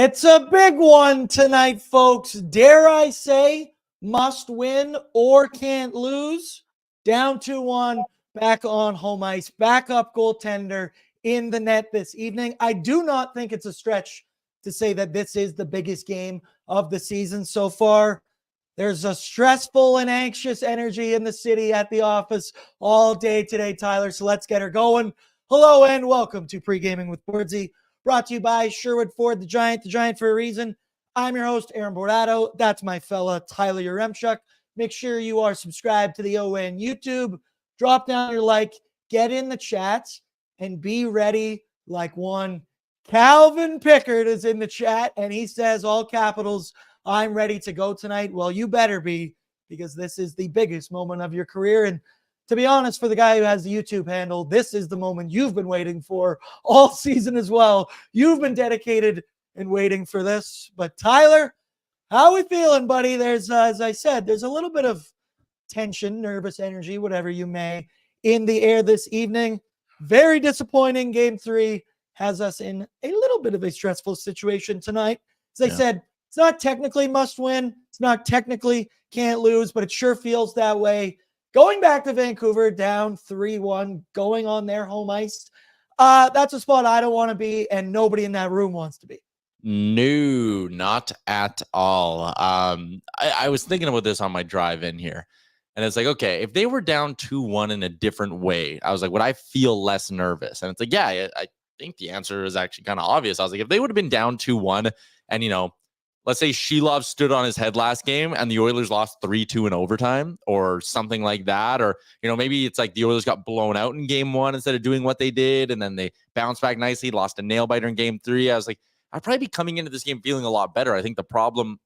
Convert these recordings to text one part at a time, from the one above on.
It's a big one tonight, folks. Dare I say, must win or can't lose. Down 2-1, back on home ice, backup goaltender in the net this evening. I do not think it's a stretch to say that this is the biggest game of the season so far. There's a stressful and anxious energy in the city at the office all day today, Tyler. So let's get her going. Hello and welcome to Pre-Gaming with BORDZY, brought to you by Sherwood Ford, the Giant for a reason. I'm your host, Bordato. That's my fella, Tyler Yaremchuk. Make sure you are subscribed to the ON YouTube. Drop down your like, get in the chats, and be ready like one. Calvin Pickard is in the chat, and he says, all capitals, I'm ready to go tonight. Well, you better be, because this is the biggest moment of your career. And to be honest, for the guy who has the YouTube handle, this is the moment you've been waiting for all season as well. You've been dedicated and waiting for this. But Tyler, how are we feeling, buddy? There's, as I said, there's a little bit of tension, nervous energy, whatever you may, in the air this evening. Very disappointing. Game 3 has us in a little bit of a stressful situation tonight. As I said, it's not technically must win. It's not technically can't lose, but it sure feels that way. Going back to Vancouver, down 3-1, going on their home ice. That's a spot I don't want to be, and nobody in that room wants to be. No, not at all. I was thinking about this on my drive in here, and it's like, okay, if they were down 2-1 in a different way, I was like, would I feel less nervous? And it's like, yeah, I think the answer is actually kind of obvious. I was like, if they would have been down 2-1 and, you know, let's say Shelov stood on his head last game and the Oilers lost 3-2 in overtime or something like that. Or, you know, maybe it's like the Oilers got blown out in game 1 instead of doing what they did. And then they bounced back nicely, lost a nail biter in game 3. I was like, I'd probably be coming into this game feeling a lot better. I think the problem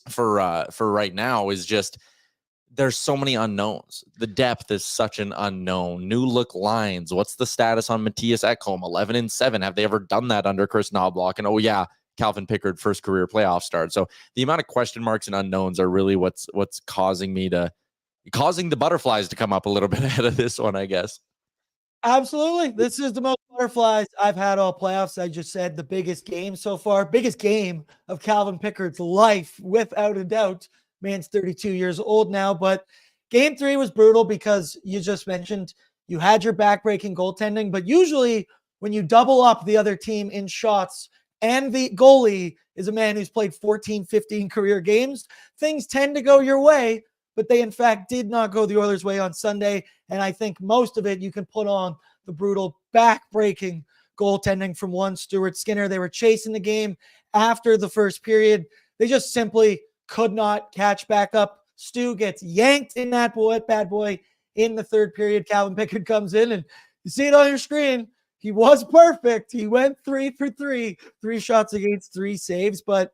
for right now is just there's so many unknowns. The depth is such an unknown. New look lines. What's the status on Matthias Ekholm? 11-7. Have they ever done that under Chris Knobloch? And oh yeah, Calvin Pickard, first career playoff start. So the amount of question marks and unknowns are really what's causing the butterflies to come up a little bit ahead of this one, I guess. Absolutely. This is the most butterflies I've had all playoffs. I just said the biggest game so far, biggest game of Calvin Pickard's life, without a doubt. Man's 32 years old now, but game 3 was brutal because you just mentioned you had your backbreaking goaltending, but usually when you double up the other team in shots and the goalie is a man who's played 14, 15 career games, things tend to go your way, but they in fact did not go the Oilers' way on Sunday. And I think most of it you can put on the brutal back-breaking goaltending from one Stuart Skinner. They were chasing the game after the first period. They just simply could not catch back up. Stu gets yanked in that bad boy in the third period. Calvin Pickard comes in, and you see it on your screen. He was perfect. He went 3 for 3, 3 shots against, 3 saves, but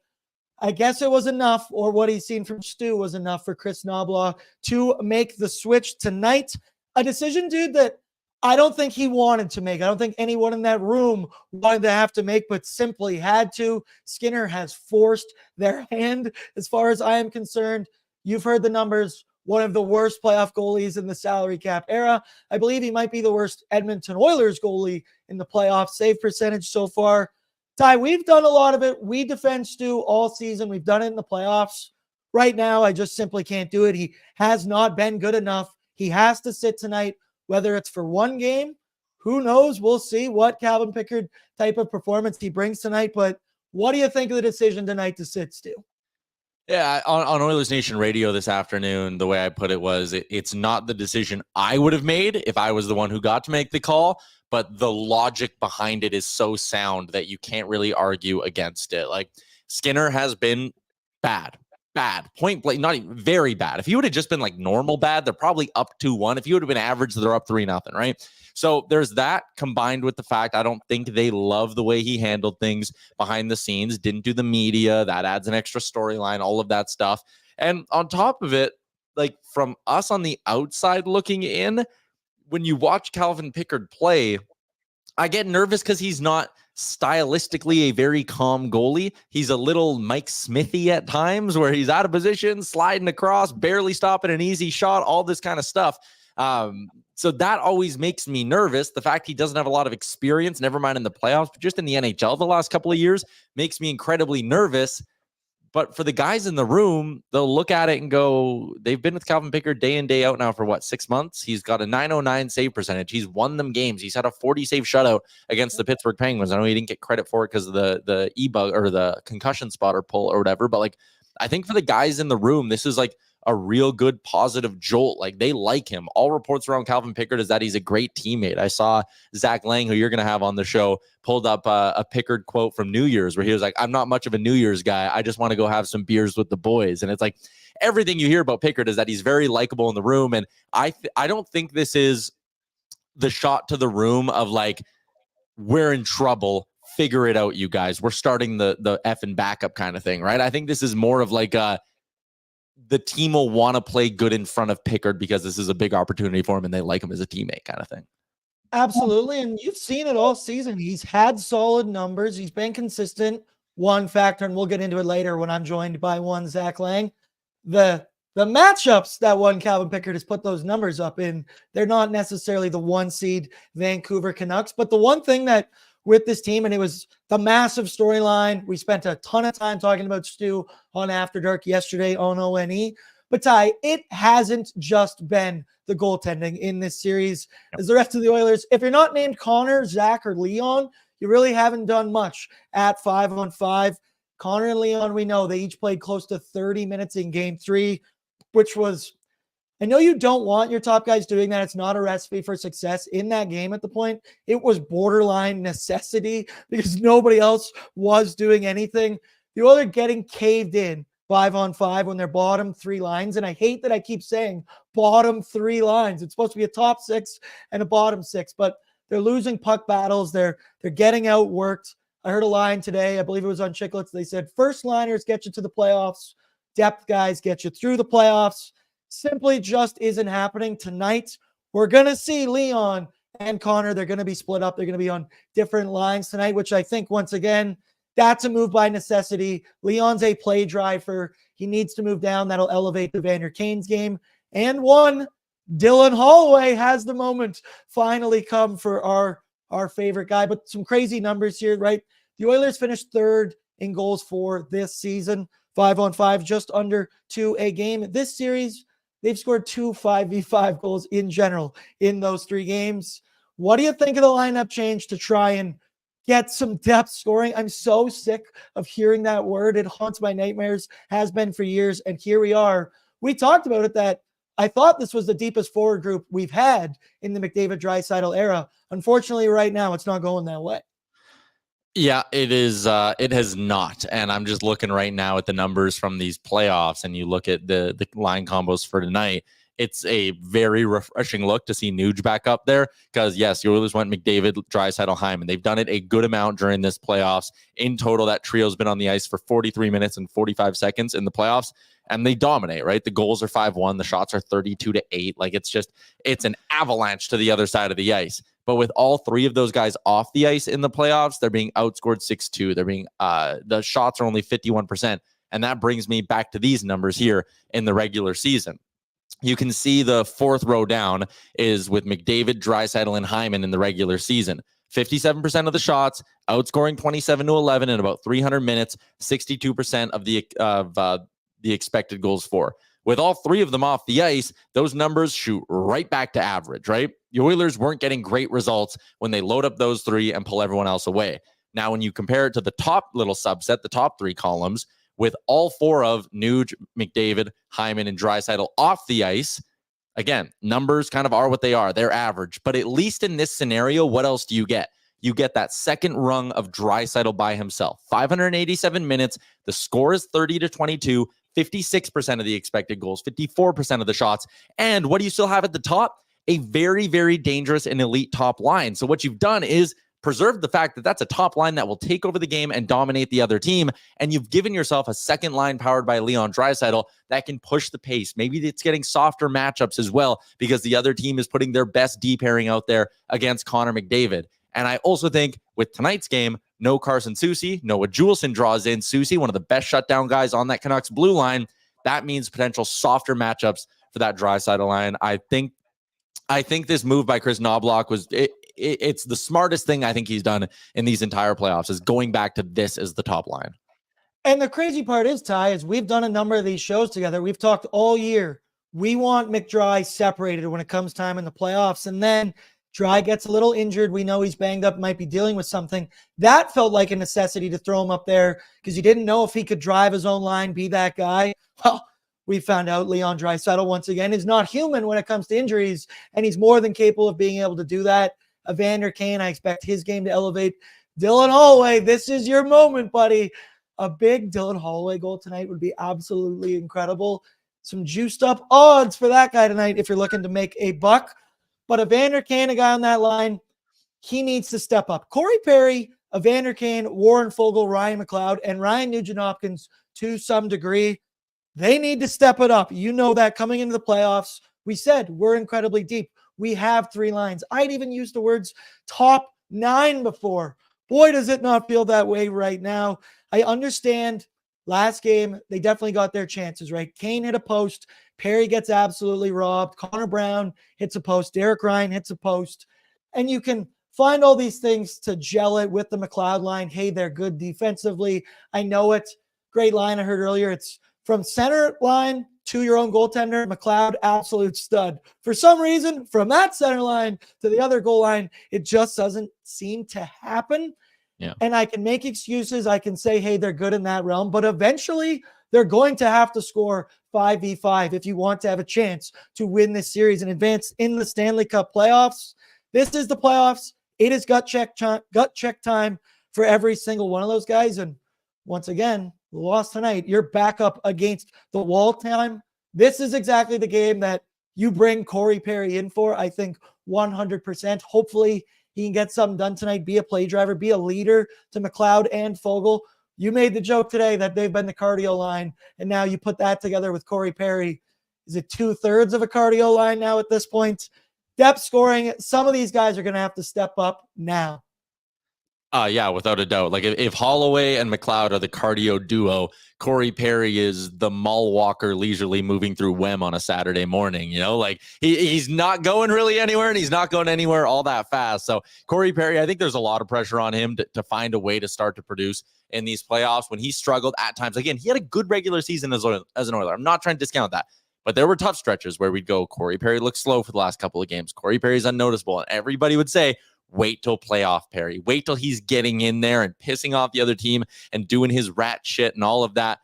I guess it was enough, or what he's seen from Stu was enough for Chris Knobloch to make the switch tonight. A decision, dude, that I don't think he wanted to make. I don't think anyone in that room wanted to have to make, but simply had to. Skinner has forced their hand as far as I am concerned. You've heard the numbers. One of the worst playoff goalies in the salary cap era. I believe he might be the worst Edmonton Oilers goalie in the playoff save percentage so far. Ty, we've done a lot of it. We defend Stu all season. We've done it in the playoffs. Right now, I just simply can't do it. He has not been good enough. He has to sit tonight, whether it's for one game. Who knows? We'll see what Calvin Pickard type of performance he brings tonight. But what do you think of the decision tonight to sit Stu? Yeah, on Oilers Nation Radio this afternoon, the way I put it was, it's not the decision I would have made if I was the one who got to make the call, but the logic behind it is so sound that you can't really argue against it. Like, Skinner has been bad, point blank, not even very bad. If he would have just been like normal bad, they're probably up 2-1. If he would have been average, they're up 3-0, right? So there's that, combined with the fact I don't think they love the way he handled things behind the scenes, didn't do the media. That adds an extra storyline, all of that stuff. And on top of it, like, from us on the outside looking in, when you watch Calvin Pickard play, I get nervous because he's not stylistically a very calm goalie. He's a little Mike Smithy at times, where he's out of position, sliding across, barely stopping an easy shot, all this kind of stuff. So that always makes me nervous. The fact he doesn't have a lot of experience, never mind in the playoffs, but just in the NHL the last couple of years, makes me incredibly nervous. But for the guys in the room, they'll look at it and go, they've been with Calvin Pickard day in, day out now for what, 6 months? He's got a .909 save percentage. He's won them games. He's had a 40 save shutout against the Pittsburgh Penguins. I know he didn't get credit for it because of the e-bug or the concussion spotter pull or whatever. But like, I think for the guys in the room, this is like a real good positive jolt. Like, they like him. All reports around Calvin Pickard is that he's a great teammate. I saw Zach Lang, who you're going to have on the show, pulled up a Pickard quote from New Year's where he was like, I'm not much of a New Year's guy. I just want to go have some beers with the boys. And it's like, everything you hear about Pickard is that he's very likable in the room. And I don't think this is the shot to the room of like, we're in trouble, figure it out, you guys. We're starting the effing backup kind of thing, right? I think this is more of like the team will want to play good in front of Pickard because this is a big opportunity for him and they like him as a teammate kind of thing. Absolutely. And you've seen it all season. He's had solid numbers. He's been consistent. One factor, and we'll get into it later when I'm joined by one Zach Lang. The matchups that one Calvin Pickard has put those numbers up in, they're not necessarily the 1 seed Vancouver Canucks. But the one thing that with this team, and it was the massive storyline, we spent a ton of time talking about Stu on After Dark yesterday on ONE. But Ty, it hasn't just been the goaltending in this series. As the rest of the Oilers, if you're not named Connor, Zach, or Leon, you really haven't done much at 5-on-5. Connor and Leon, we know they each played close to 30 minutes in game 3, which was, I know you don't want your top guys doing that. It's not a recipe for success in that game at the point. It was borderline necessity because nobody else was doing anything. The Oilers getting caved in 5-on-5 when they're bottom 3 lines. And I hate that I keep saying bottom 3 lines. It's supposed to be a top 6 and a bottom 6, but they're losing puck battles. They're getting outworked. I heard a line today, I believe it was on Chicklets. They said first liners get you to the playoffs. Depth guys get you through the playoffs. Simply just isn't happening tonight. We're going to see Leon and Connor. They're going to be split up. They're going to be on different lines tonight, which I think, once again, that's a move by necessity. Leon's a play driver. He needs to move down. That'll elevate the Vander Kane's game. And one, Dylan Holloway has the moment finally come for our favorite guy. But some crazy numbers here, right? The Oilers finished 3rd in goals for this season. 5-on-5, just under 2 a game. This series, they've scored 2 5v5 goals in general in those 3 games. What do you think of the lineup change to try and get some depth scoring? I'm so sick of hearing that word. It haunts my nightmares, has been for years. And here we are. We talked about it that I thought this was the deepest forward group we've had in the McDavid-Draisaitl era. Unfortunately, right now, it's not going that way. Yeah, it is. It has not. And I'm just looking right now at the numbers from these playoffs, and you look at the line combos for tonight. It's a very refreshing look to see Nuge back up there because, yes, the Oilers went McDavid, Draisaitl, Hyman. They've done it a good amount during this playoffs. In total, that trio's been on the ice for 43 minutes and 45 seconds in the playoffs, and they dominate, right? The goals are 5-1. The shots are 32-8. Like, it's an avalanche to the other side of the ice. But with all 3 of those guys off the ice in the playoffs, they're being outscored 6-2. They're being the shots are only 51%. And that brings me back to these numbers here in the regular season. You can see the 4th row down is with McDavid, Draisaitl, and Hyman in the regular season. 57% of the shots, outscoring 27-11 in about 300 minutes, 62% of the expected goals for. With all 3 of them off the ice, those numbers shoot right back to average, right? The Oilers weren't getting great results when they load up those 3 and pull everyone else away. Now, when you compare it to the top little subset, the top 3 columns, with all 4 of Nuge, McDavid, Hyman, and Draisaitl off the ice, again, numbers kind of are what they are. They're average. But at least in this scenario, what else do you get? You get that second rung of Draisaitl by himself. 587 minutes. The score is 30-22. 56% of the expected goals, 54% of the shots. And what do you still have at the top? A very, very dangerous and elite top line. So what you've done is preserve the fact that that's a top line that will take over the game and dominate the other team. And you've given yourself a second line powered by Leon Draisaitl that can push the pace. Maybe it's getting softer matchups as well because the other team is putting their best D pairing out there against Connor McDavid. And I also think with tonight's game, no Carson Soucy, Noah Juleson draws in Soucy, one of the best shutdown guys on that Canucks blue line. That means potential softer matchups for that Draisaitl line. I think I think this move by Chris Knobloch was it's the smartest thing I think he's done in these entire playoffs, is going back to this as the top line. And the crazy part is, Ty, is we've done a number of these shows together. We've talked all year. We want McDry separated when it comes time in the playoffs. And then Dry gets a little injured. We know he's banged up, might be dealing with something. That felt like a necessity to throw him up there because you didn't know if he could drive his own line, be that guy. Well, we found out Leon Draisaitl once again is not human when it comes to injuries, and he's more than capable of being able to do that. Evander Kane, I expect his game to elevate. Dylan Holloway, this is your moment, buddy. A big Dylan Holloway goal tonight would be absolutely incredible. Some juiced up odds for that guy tonight if you're looking to make a buck. But Evander Kane, a guy on that line, he needs to step up. Corey Perry, Evander Kane, Warren Foegele, Ryan McLeod, and Ryan Nugent-Hopkins to some degree, they need to step it up. You know that coming into the playoffs, we said we're incredibly deep. We have 3 lines. I'd even used the words top 9 before. Boy, does it not feel that way right now. I understand last game, they definitely got their chances, right? Kane hit a post. Perry gets absolutely robbed. Connor Brown hits a post. Derek Ryan hits a post. And you can find all these things to gel it with the McLeod line. Hey, they're good defensively. I know it. Great line I heard earlier. It's from center line to your own goaltender. McLeod, absolute stud. For some reason, from that center line to the other goal line, it just doesn't seem to happen. Yeah. And I can make excuses. I can say, hey, they're good in that realm. But eventually, they're going to have to score 5v5 if you want to have a chance to win this series and advance in the Stanley Cup playoffs. This is the playoffs. It is gut check time for every single one of those guys. And once again, lost tonight. You're back up against the wall time. This is exactly the game that you bring Corey Perry in for. I think 100%. Hopefully he can get something done tonight, be a play driver, be a leader to McLeod and Foegele. You made the joke today that they've been the cardio line, and now you put that together with Corey Perry. Is it 2/3 of a cardio line now at this point? Depth scoring, some of these guys are going to have to step up now. Yeah, without a doubt. Like if Holloway and McLeod are the cardio duo, Corey Perry is the mall walker leisurely moving through Wem on a Saturday morning. You know, like he's not going really anywhere, and he's not going anywhere all that fast. So Corey Perry, I think there's a lot of pressure on him to find a way to start to produce in these playoffs. When he struggled at times, again, he had a good regular season as an Oiler. I'm not trying to discount that. But there were tough stretches where we'd go, Corey Perry looks slow for the last couple of games. Corey Perry's unnoticeable. And everybody would say, wait till playoff Perry. Wait till he's getting in there and pissing off the other team and doing his rat shit and all of that.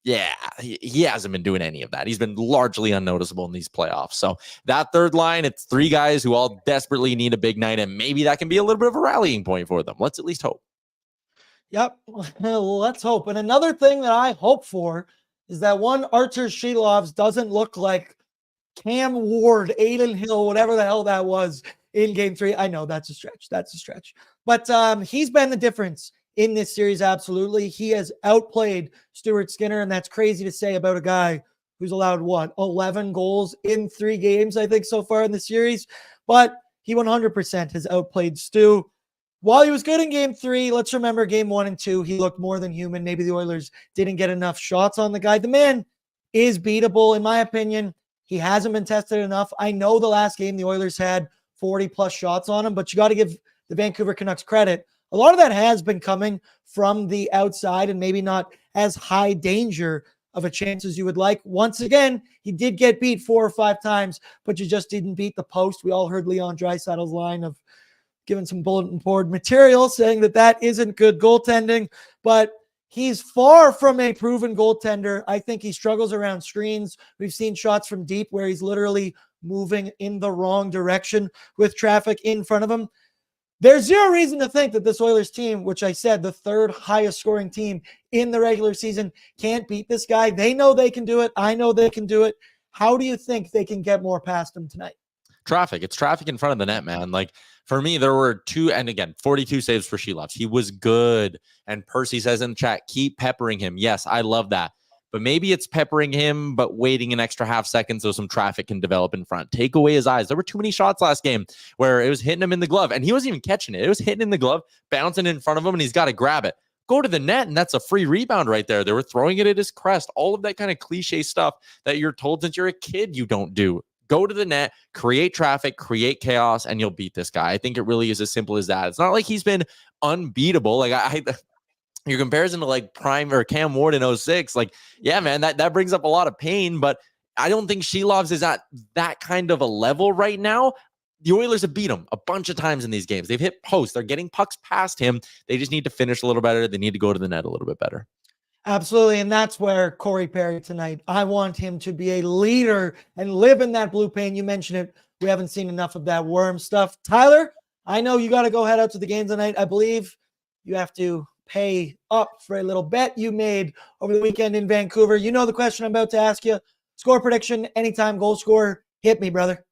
Yeah, he hasn't been doing any of that. He's been largely unnoticeable in these playoffs. So that third line, it's 3 guys who all desperately need a big night, and maybe that can be a little bit of a rallying point for them. Let's at least hope. Yep, let's hope. And another thing that I hope for is that one Artur Shilovs doesn't look like Cam Ward, Aiden Hill, whatever the hell that was in game 3. I know that's a stretch. That's a stretch. But he's been the difference in this series, absolutely. He has outplayed Stuart Skinner, and that's crazy to say about a guy who's allowed, 11 goals in 3 games, I think, so far in the series. But he 100% has outplayed Stu. While he was good in game 3, let's remember game 1 and 2, he looked more than human. Maybe the Oilers didn't get enough shots on the guy. The man is beatable, in my opinion. He hasn't been tested enough. I know the last game the Oilers had 40-plus shots on him, but you got to give the Vancouver Canucks credit. A lot of that has been coming from the outside and maybe not as high danger of a chance as you would like. Once again, he did get beat 4 or 5 times, but you just didn't beat the post. We all heard Leon Draisaitl's line of giving some bulletin board material saying that that isn't good goaltending, but he's far from a proven goaltender. I think he struggles around screens. We've seen shots from deep where he's literally moving in the wrong direction with traffic in front of him. There's zero reason to think that this Oilers team, which I said, the 3rd highest scoring team in the regular season, can't beat this guy. They know they can do it. I know they can do it. How do you think they can get more past him tonight? Traffic. It's traffic in front of the net, man. Like for me, there were 2, and again, 42 saves for Shilovs. He was good. And Percy says in the chat, keep peppering him. Yes, I love that. But maybe it's peppering him, but waiting an extra half second so some traffic can develop in front. Take away his eyes. There were too many shots last game where it was hitting him in the glove, and he wasn't even catching it. It was hitting in the glove, bouncing in front of him, and he's got to grab it. Go to the net, and that's a free rebound right there. They were throwing it at his crest. All of that kind of cliche stuff that you're told since you're a kid you don't do. Go to the net, create traffic, create chaos, and you'll beat this guy. I think it really is as simple as that. It's not like he's been unbeatable. Like your comparison to like Prime or Cam Ward in 06, like, yeah, man, that brings up a lot of pain, but I don't think Shelovs is at that kind of a level right now. The Oilers have beat him a bunch of times in these games. They've hit posts. They're getting pucks past him. They just need to finish a little better. They need to go to the net a little bit better. Absolutely. And that's where Corey Perry tonight, I want him to be a leader and live in that blue paint. You mentioned it. We haven't seen enough of that worm stuff. Tyler, I know you got to go head out to the game tonight. I believe you have to pay up for a little bet you made over the weekend in Vancouver. You know the question I'm about to ask you. Score prediction, anytime goal scorer. Hit me, brother.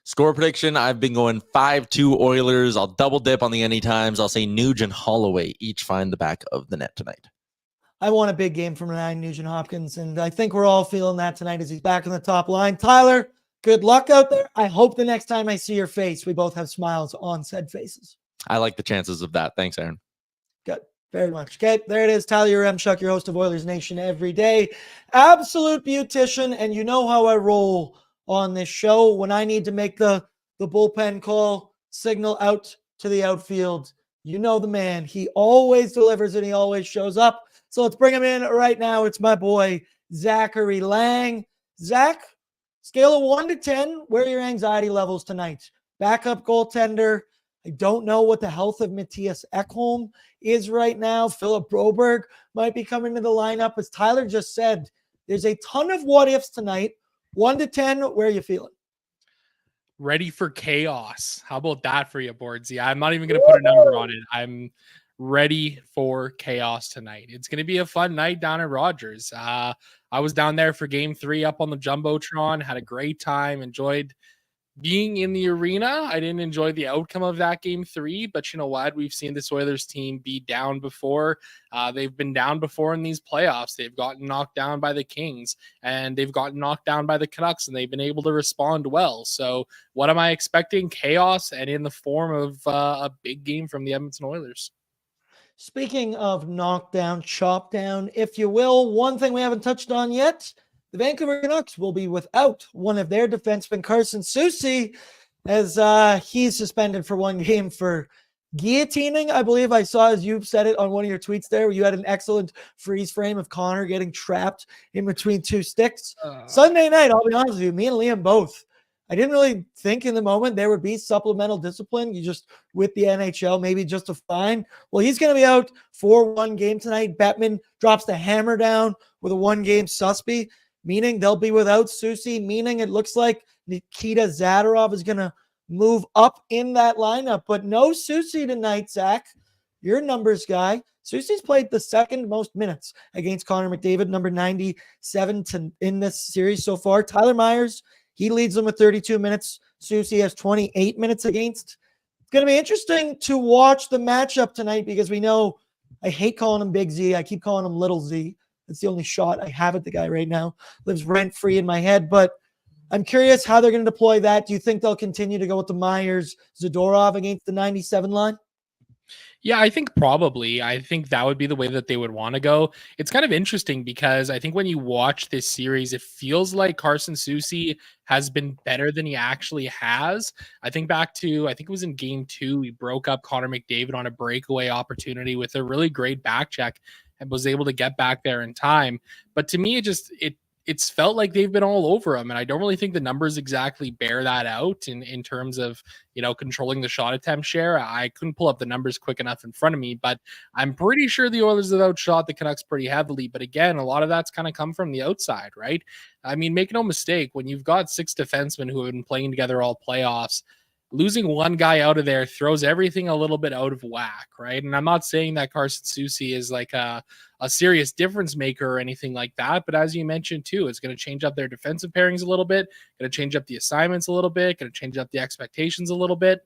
Score prediction, I've been going 5-2 Oilers. I'll double dip on the anytimes. I'll say Nuge and Holloway each find the back of the net tonight. I want a big game from Ryan Nugent-Hopkins, and I think we're all feeling that tonight as he's back on the top line. Tyler, good luck out there. I hope the next time I see your face, we both have smiles on said faces. I like the chances of that. Thanks, Aaron. Good. Very much. Okay, there it is. Tyler Yaremchuk, your host of Oilers Nation every day. Absolute beautician, and you know how I roll on this show. When I need to make the bullpen call, signal out to the outfield, you know the man. He always delivers and he always shows up. So let's bring him in right now. It's my boy, Zachary Lang. Zach, scale of 1 to 10, where are your anxiety levels tonight? Backup goaltender. I don't know what the health of Matthias Ekholm is right now. Philip Broberg might be coming to the lineup. As Tyler just said, there's a ton of what ifs tonight. 1 to 10, where are you feeling? Ready for chaos. How about that for you, Bordsy? I'm not even going to put a number on it. I'm ready for chaos tonight. It's going to be a fun night down at Rogers. I was down there for game 3 up on the Jumbotron, had a great time, enjoyed being in the arena. I didn't enjoy the outcome of that game 3, but you know what? We've seen this Oilers team be down before. They've been down before in these playoffs. They've gotten knocked down by the Kings and they've gotten knocked down by the Canucks, and they've been able to respond well. So what am I expecting? Chaos, and in the form of a big game from the Edmonton Oilers. Speaking of knockdown, chop down, if you will, one thing we haven't touched on yet, the Vancouver Canucks will be without one of their defensemen, Carson Soucy, as he's suspended for 1 game for guillotining. I believe I saw, as you said it on one of your tweets there, where you had an excellent freeze frame of Connor getting trapped in between 2 sticks. Sunday night, I'll be honest with you, me and Liam both, I didn't really think in the moment there would be supplemental discipline. You just, with the NHL, maybe just a fine. Well, he's going to be out for 1 game tonight. Bettman drops the hammer down with a 1-game suspy, meaning they'll be without Soucy, meaning it looks like Nikita Zadorov is going to move up in that lineup. But no Soucy tonight, Zach. Your numbers guy. Soucy's played the 2nd most minutes against Connor McDavid, number 97 in this series so far. Tyler Myers, he leads them with 32 minutes. Soucy has 28 minutes against. It's going to be interesting to watch the matchup tonight because we know I hate calling him Big Z. I keep calling him Little Z. That's the only shot I have at the guy right now. Lives rent-free in my head. But I'm curious how they're going to deploy that. Do you think they'll continue to go with the Myers-Zadorov against the 97 line? Yeah, I think probably. I think that would be the way that they would want to go. It's kind of interesting because I think when you watch this series, it feels like Carson Soucy has been better than he actually has. I think back to, I think it was in game 2, he broke up Connor McDavid on a breakaway opportunity with a really great back check and was able to get back there in time. But to me, it's felt like they've been all over him. And I don't really think the numbers exactly bear that out in terms of, you know, controlling the shot attempt share. I couldn't pull up the numbers quick enough in front of me, but I'm pretty sure the Oilers have outshot the Canucks pretty heavily. But again, a lot of that's kind of come from the outside, right? I mean, make no mistake, when you've got 6 defensemen who have been playing together all playoffs, losing one guy out of there throws everything a little bit out of whack, right? And I'm not saying that Carson Soucy is like a serious difference maker or anything like that, but as you mentioned too, it's going to change up their defensive pairings a little bit, going to change up the assignments a little bit, going to change up the expectations a little bit.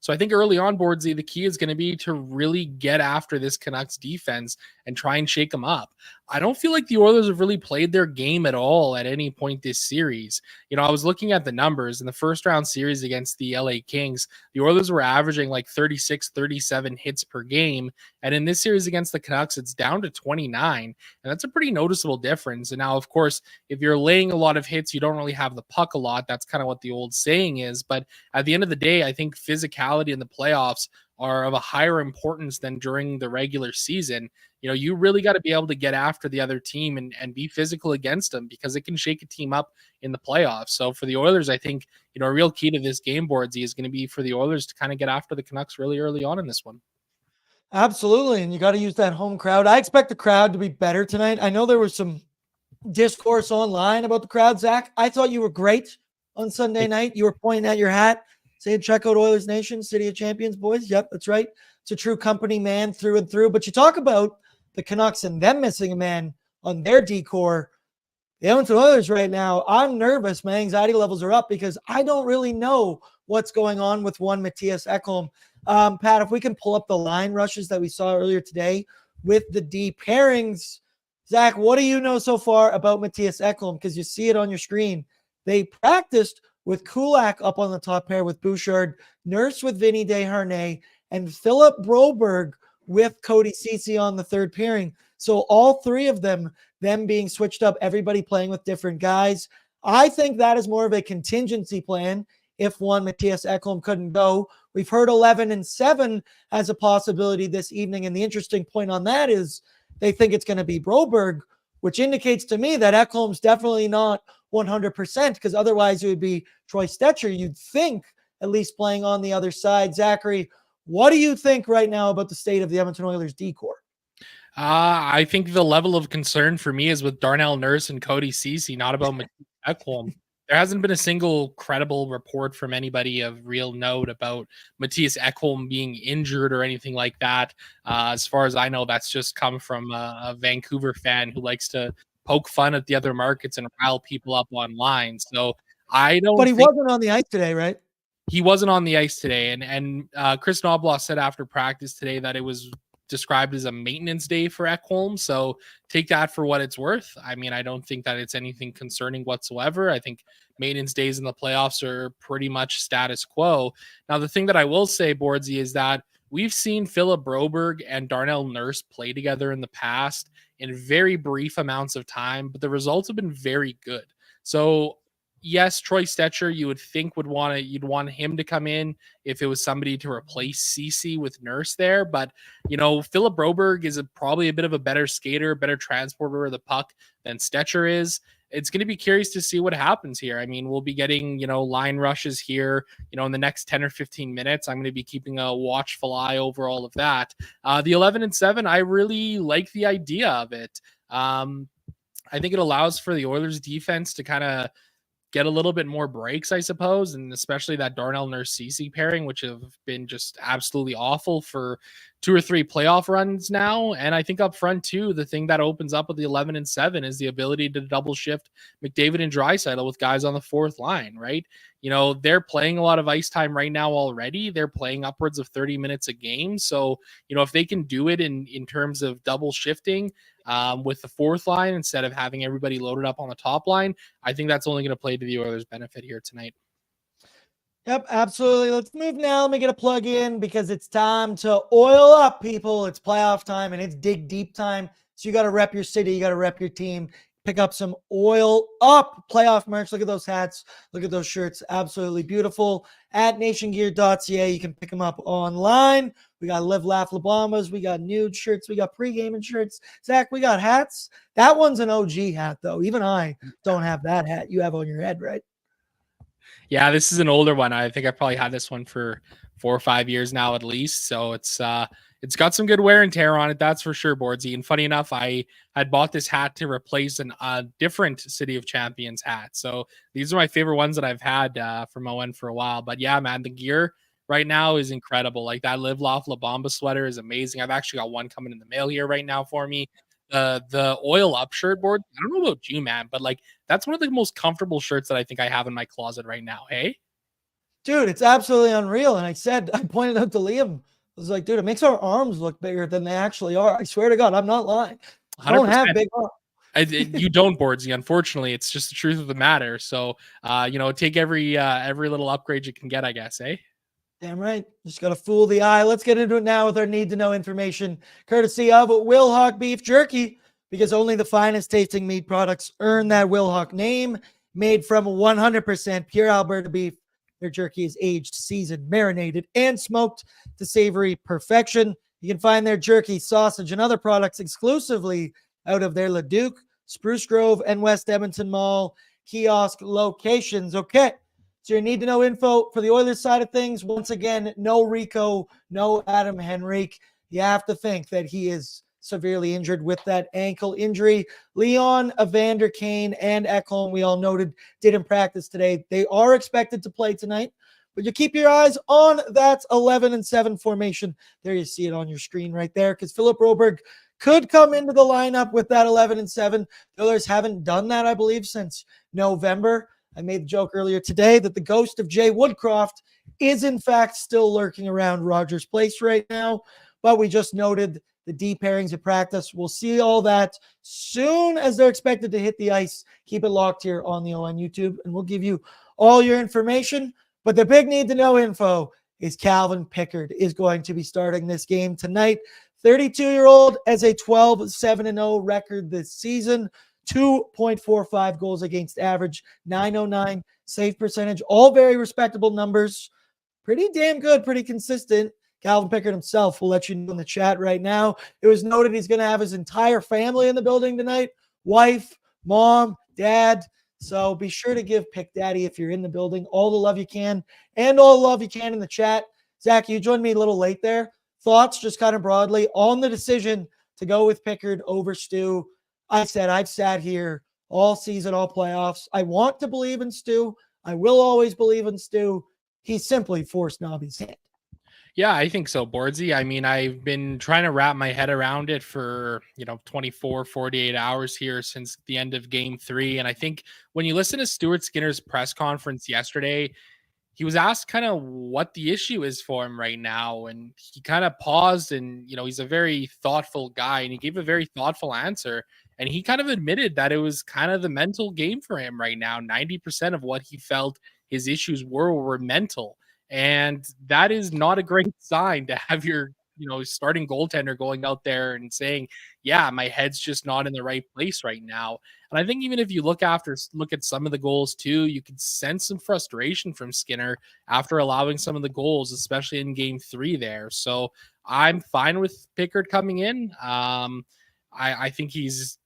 So I think early on, Bordsy, the key is going to be to really get after this Canucks defense and try and shake them up. I don't feel like the Oilers have really played their game at all at any point this series. I was looking at the numbers in the first round series against the LA Kings. The Oilers were averaging like 36, 37 hits per game. And in this series against the Canucks, it's down to 29. And that's a pretty noticeable difference. And now, of course, if you're laying a lot of hits, you don't really have the puck a lot. That's kind of what the old saying is. But at the end of the day, I think physicality in the playoffs are of a higher importance than during the regular season. You really got to be able to get after the other team and be physical against them, because it can shake a team up in the playoffs. So for the Oilers, I think, a real key to this game, Bordsy, is going to be for the Oilers to kind of get after the Canucks really early on in this one. Absolutely. And you got to use that home crowd. I expect the crowd to be better tonight. I know there was some discourse online about the crowd, Zach. I thought you were great on Sunday night. You were pointing at your hat, saying, check out Oilers Nation, City of Champions, boys. Yep, that's right. It's a true company man through and through. But you talk about the Canucks and them missing a man on their decor. The Edmonton Oilers right now, I'm nervous. My anxiety levels are up because I don't really know what's going on with one Mattias Ekholm. Pat, if we can pull up the line rushes that we saw earlier today with the D pairings. Zach, what do you know so far about Mattias Ekholm? Because you see it on your screen. They practiced with Kulak up on the top pair with Bouchard, Nurse with Vinny Desharnais, and Philip Broberg with Cody Ceci on the third pairing. So all three of them being switched up, everybody playing with different guys. I think that is more of a contingency plan if one Mattias Ekholm couldn't go. We've heard 11 and 7 as a possibility this evening, and the interesting point on that is they think it's going to be Broberg, which indicates to me that Ekholm's definitely not 100%, because otherwise it would be Troy Stecher, you'd think, at least playing on the other side. Zachary, what do you think right now about the state of the Edmonton Oilers decor? I think the level of concern for me is with Darnell Nurse and Cody Ceci, not about Mattias Ekholm. There hasn't been a single credible report from anybody of real note about Mattias Ekholm being injured or anything like that. As far as I know, that's just come from a Vancouver fan who likes to poke fun at the other markets and rile people up online. So I don't. But he wasn't on the ice today, right? He wasn't on the ice today, and Chris Knobloch said after practice today that it was described as a maintenance day for Ekholm. So take that for what it's worth. I mean, I don't think that it's anything concerning whatsoever. I think maintenance days in the playoffs are pretty much status quo. Now, the thing that I will say, Bordsy, is that we've seen Philip Broberg and Darnell Nurse play together in the past in very brief amounts of time, but the results have been very good. So yes, Troy Stecher, you would think you'd want him to come in if it was somebody to replace Ceci with Nurse there. But, Philip Broberg is probably a bit of a better skater, better transporter of the puck than Stecher is. It's going to be curious to see what happens here. I mean, we'll be getting, line rushes here, in the next 10 or 15 minutes. I'm going to be keeping a watchful eye over all of that. The 11 and 7, I really like the idea of it. I think it allows for the Oilers defense to kind of get a little bit more breaks, I suppose, and especially that Darnell Nurse Ceci pairing, which have been just absolutely awful for 2 or 3 playoff runs now. And I think up front too, the thing that opens up with the 11 and 7 is the ability to double shift McDavid and Draisaitl with guys on the fourth line, right? They're playing a lot of ice time right now already. They're playing upwards of 30 minutes a game. So, if they can do it in terms of double shifting with the fourth line instead of having everybody loaded up on the top line, I think that's only going to play to the Oilers' benefit here tonight. Yep, absolutely. Let's move now. Let me get a plug in because it's time to oil up, people. It's playoff time and it's dig deep time. So you got to rep your city. You got to rep your team. Pick up some oil up playoff merch. Look at those hats. Look at those shirts. Absolutely beautiful. At nationgear.ca, you can pick them up online. We got Live, Laugh, La Bombas. We got nude shirts. We got pre-gaming shirts. Zach, we got hats. That one's an OG hat, though. Even I don't have that hat you have on your head, right? Yeah, this is an older one. I think I probably had this one for 4 or 5 years now at least. So it's got some good wear and tear on it, that's for sure, Bordsy. And funny enough, I had bought this hat to replace a different City of Champions hat. So these are my favorite ones that I've had from ON for a while. But yeah, man, the gear right now is incredible. Like that Live Laugh La Bamba sweater is amazing. I've actually got one coming in the mail here right now for me. The oil up shirt, board. I don't know about you, man, but like that's one of the most comfortable shirts that I think I have in my closet right now. Hey, Dude, it's absolutely unreal. And I pointed out to Liam, I was like, dude, it makes our arms look bigger than they actually are. I swear to God, I'm not lying. I don't have 100%. big arms. You don't, Bordsy. Unfortunately, it's just the truth of the matter. So, take every little upgrade you can get, I guess, eh? Damn right. Just got to fool the eye. Let's get into it now with our need to know information, courtesy of Wilhauk Beef Jerky, because only the finest tasting meat products earn that Wilhauk name. Made from 100% pure Alberta beef, their jerky is aged, seasoned, marinated, and smoked to savory perfection. You can find their jerky, sausage, and other products exclusively out of their Leduc, Spruce Grove, and West Edmonton Mall kiosk locations. Okay. So you need to know info for the Oilers side of things. Once again, no Rico, no Adam Henrique. You have to think that he is severely injured with that ankle injury. Leon, Evander Kane, and Ekholm, we all noted, didn't practice today. They are expected to play tonight, but you keep your eyes on that 11-7 formation. There you see it on your screen right there, because Philip Broberg could come into the lineup with that 11-7. The Oilers haven't done that, I believe, since November. I made the joke earlier today that the ghost of Jay Woodcroft is in fact still lurking around Rogers Place right now, but we just noted the D pairings at practice. We'll see all that soon as they're expected to hit the ice. Keep it locked here on the ON YouTube, and we'll give you all your information. But the big need to know info is Calvin Pickard is going to be starting this game tonight. 32-year-old has a 12-7-0 record this season. 2.45 goals against average, 909 save percentage, all very respectable numbers. Pretty damn good, pretty consistent. Calvin Pickard himself will let you know in the chat right now. It was noted he's going to have his entire family in the building tonight. Wife, mom, dad. So be sure to give Pick Daddy, if you're in the building, all the love you can and all the love you can in the chat. Zach, you joined me a little late there. Thoughts just kind of broadly on the decision to go with Pickard over Stu. I've sat here all season, all playoffs. I want to believe in Stu. I will always believe in Stu. He simply forced Nobby's hand. Yeah, I think so, Bordsy. I mean, I've been trying to wrap my head around it for, 24, 48 hours here since the end of game 3. And I think when you listen to Stuart Skinner's press conference yesterday, he was asked kind of what the issue is for him right now. And he kind of paused and, he's a very thoughtful guy and he gave a very thoughtful answer. And he kind of admitted that it was kind of the mental game for him right now. 90% of what he felt his issues were mental. And that is not a great sign to have your, starting goaltender going out there and saying, yeah, my head's just not in the right place right now. And I think even if you look at some of the goals too, you can sense some frustration from Skinner after allowing some of the goals, especially in game 3 there. So I'm fine with Pickard coming in. I think he's,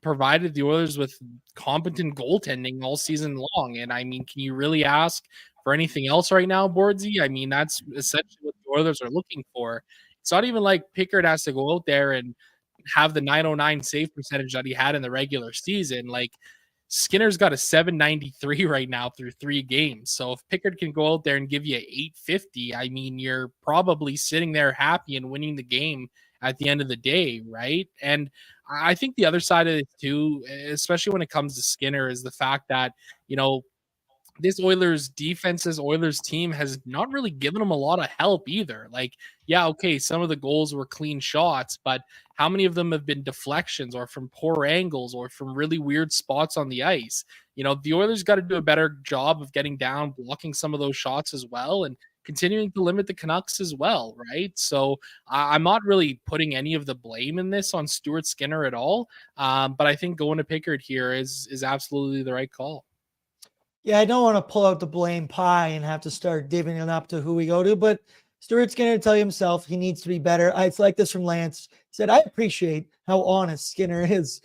provided the Oilers with competent goaltending all season long. And I mean, can you really ask for anything else right now, Bordsy? I mean, that's essentially what the Oilers are looking for. It's not even like Pickard has to go out there and have the 909 save percentage that he had in the regular season. Like, Skinner's got a 793 right now through 3 games. So if Pickard can go out there and give you 850, I mean, you're probably sitting there happy and winning the game at the end of the day, right? And I think the other side of it too, especially when it comes to Skinner, is the fact that, this Oilers team has not really given them a lot of help either. Like, yeah, okay, some of the goals were clean shots, but how many of them have been deflections or from poor angles or from really weird spots on the ice? The Oilers got to do a better job of getting down, blocking some of those shots as well, and continuing to limit the Canucks as well, right? So I'm not really putting any of the blame in this on Stuart Skinner at all, but I think going to Pickard here is absolutely the right call. Yeah, I don't want to pull out the blame pie and have to start divvying it up to who we go to, but Stuart's going to tell you himself he needs to be better. It's like this from Lance. He said, I appreciate how honest Skinner is.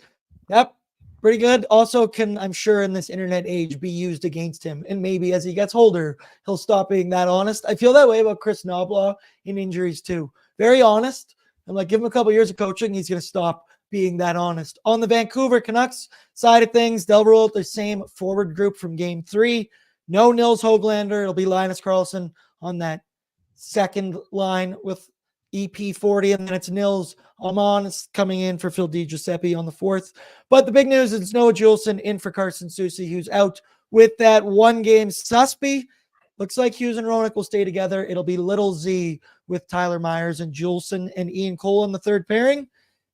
Yep, pretty good. Also can, I'm sure in this internet age, be used against him. And maybe as he gets older, he'll stop being that honest. I feel that way about Chris Knoblaw in injuries too. Very honest. I'm like, give him a couple years of coaching, he's going to stop being that honest. On the Vancouver Canucks side of things, they'll roll the same forward group from game 3. No Nils Höglander. It'll be Linus Karlsson on that second line with EP40, and then it's Nils Alman coming in for Phil DiGiuseppe on the 4th. But the big news is Noah Juleson in for Carson Soucy, who's out with that 1-game suspy. Looks like Hughes and Roenick will stay together. It'll be Little Z with Tyler Myers and Juleson and Ian Cole in the third pairing.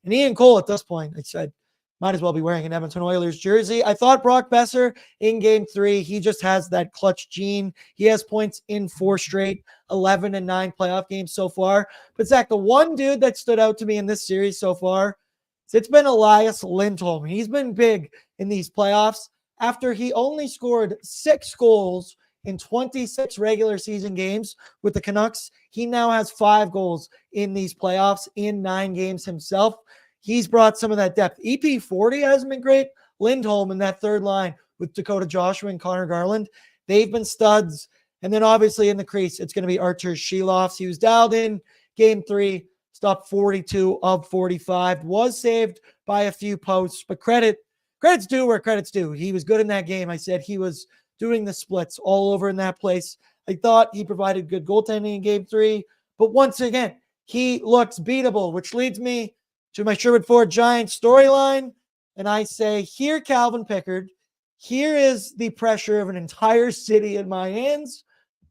And Ian Cole at this point, I said, might as well be wearing an Edmonton Oilers jersey. I thought Brock Besser in game 3, he just has that clutch gene. He has points in 4 straight, 11 and 9 playoff games so far. But Zach, the one dude that stood out to me in this series so far, it's been Elias Lindholm. He's been big in these playoffs after he only scored 6 goals in 26 regular season games with the Canucks. He now has 5 goals in these playoffs in 9 games himself. He's brought some of that depth. EP40 hasn't been great. Lindholm in that third line with Dakota Joshua and Connor Garland, they've been studs. And then obviously in the crease, it's going to be Artur Shilovs. He was dialed in game 3, stopped 42 of 45, was saved by a few posts, but credit's due where credit's due. He was good in that game. I said he was doing the splits all over in that place. I thought he provided good goaltending in game 3, but once again, he looks beatable, which leads me to my Sherwood Ford Giants storyline. And I say, here, Calvin Pickard, here is the pressure of an entire city in my hands.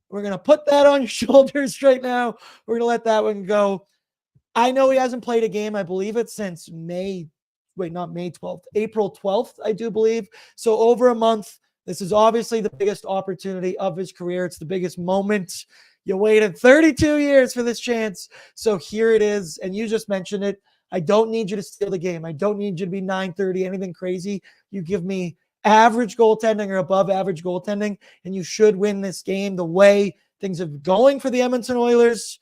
We're going to put that on your shoulders right now. We're going to let that one go. I know he hasn't played a game, I believe it, since not May 12th, April 12th, I do believe. So over a month. This is obviously the biggest opportunity of his career. It's the biggest moment. You waited 32 years for this chance. So here it is. And you just mentioned it. I don't need you to steal the game. I don't need you to be 930, anything crazy. You give me average goaltending or above average goaltending, and you should win this game the way things are going for the Edmonton Oilers.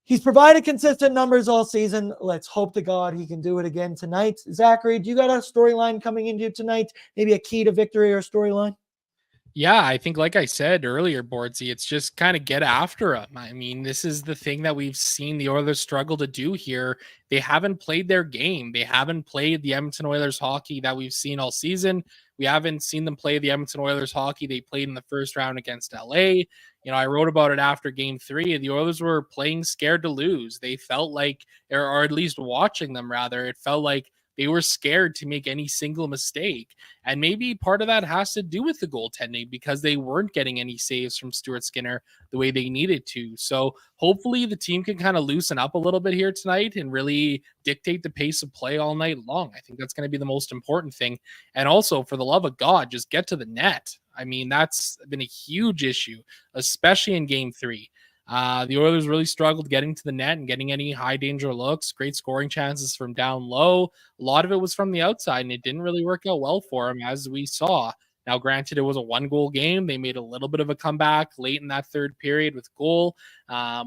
He's provided consistent numbers all season. Let's hope to God he can do it again tonight. Zachary, do you got a storyline coming into tonight? Maybe a key to victory or storyline? Yeah, I think like I said earlier, Bordsy, it's just kind of get after him. I mean, this is the thing that we've seen the Oilers struggle to do here. They haven't played their game. They haven't played the Edmonton Oilers hockey that we've seen all season. We haven't seen them play the Edmonton Oilers hockey they played in the first round against LA. You know, I wrote about it after game 3. The Oilers were playing scared to lose. They felt like, or at least watching them rather, it felt like they were scared to make any single mistake. And maybe part of that has to do with the goaltending because they weren't getting any saves from Stuart Skinner the way they needed to. So hopefully the team can kind of loosen up a little bit here tonight and really dictate the pace of play all night long. I think that's going to be the most important thing. And also, for the love of God, just get to the net. I mean, that's been a huge issue, especially in game 3. The Oilers really struggled getting to the net and getting any high danger looks, great scoring chances from down low. A lot of it was from the outside, and it didn't really work out well for them, as we saw. Now, granted, it was a 1-goal game. They made a little bit of a comeback late in that third period with goal,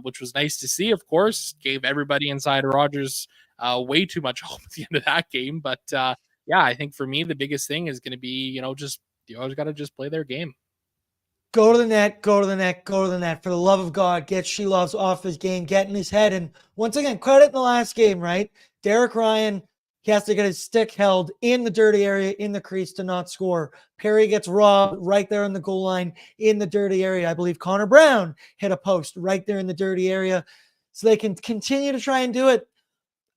which was nice to see, of course. Gave everybody inside Rogers way too much hope at the end of that game. But, yeah, I think for me, the biggest thing is going to be, just the Oilers got to just play their game. Go to the net, go to the net, go to the net. For the love of God, get Shilovs off his game, get in his head. And once again, credit in the last game, right? Derek Ryan, he has to get his stick held in the dirty area, in the crease to not score. Perry gets robbed right there on the goal line in the dirty area. I believe Connor Brown hit a post right there in the dirty area. So they can continue to try and do it.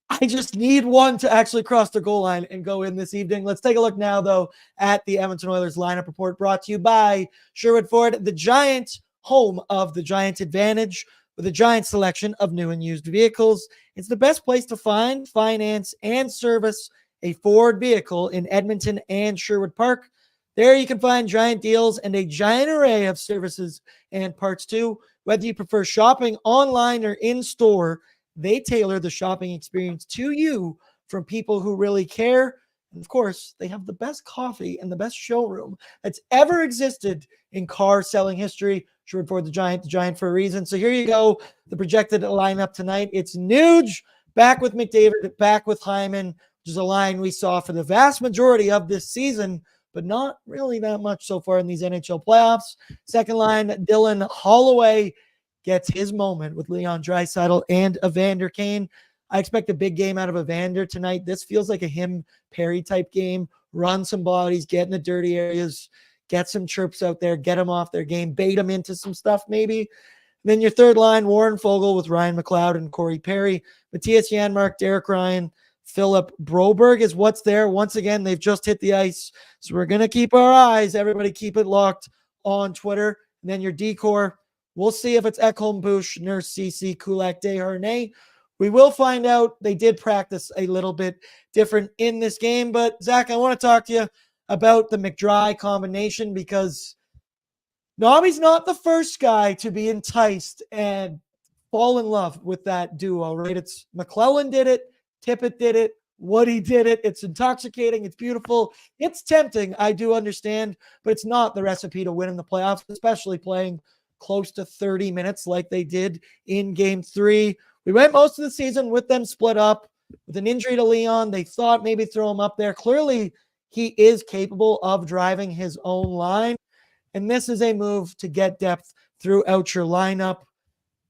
I just need one to actually cross the goal line and go in this evening. Let's take a look now, though, at the Edmonton Oilers lineup report brought to you by Sherwood Ford, the Giant, home of the Giant Advantage, with a giant selection of new and used vehicles. It's the best place to find, finance, and service a Ford vehicle in Edmonton and Sherwood Park. There you can find giant deals and a giant array of services and parts, too. Whether you prefer shopping online or in-store, they tailor the shopping experience to you from people who really care. And of course, they have the best coffee and the best showroom that's ever existed in car selling history. Sherwood Ford, the Giant for a reason. So here you go, the projected lineup tonight. It's Nuge, back with McDavid, back with Hyman, which is a line we saw for the vast majority of this season, but not really that much so far in these NHL playoffs. Second line, Dylan Holloway gets his moment with Leon Draisaitl and Evander Kane. I expect a big game out of Evander tonight. This feels like a him-Perry type game. Run some bodies, get in the dirty areas, get some chirps out there, get them off their game, bait them into some stuff maybe. And then your third line, Warren Fogle with Ryan McLeod and Corey Perry. Matthias Janmark, Derek Ryan, Philip Broberg is what's there. Once again, they've just hit the ice. So we're going to keep our eyes. Everybody keep it locked on Twitter. And then your decor, we'll see if it's Ekholm, Bush, Nurse, CC, Kulak, Desharnais. We will find out. They did practice a little bit different in this game. But, Zach, I want to talk to you about the McDry combination because Nobby's not the first guy to be enticed and fall in love with that duo, right? It's McClellan did it, Tippett did it, Woody did it. It's intoxicating. It's beautiful. It's tempting. I do understand, but it's not the recipe to win in the playoffs, especially playing close to 30 minutes like they did in game 3. We went most of the season with them split up with an injury to Leon. They thought maybe throw him up there. Clearly, he is capable of driving his own line. And this is a move to get depth throughout your lineup.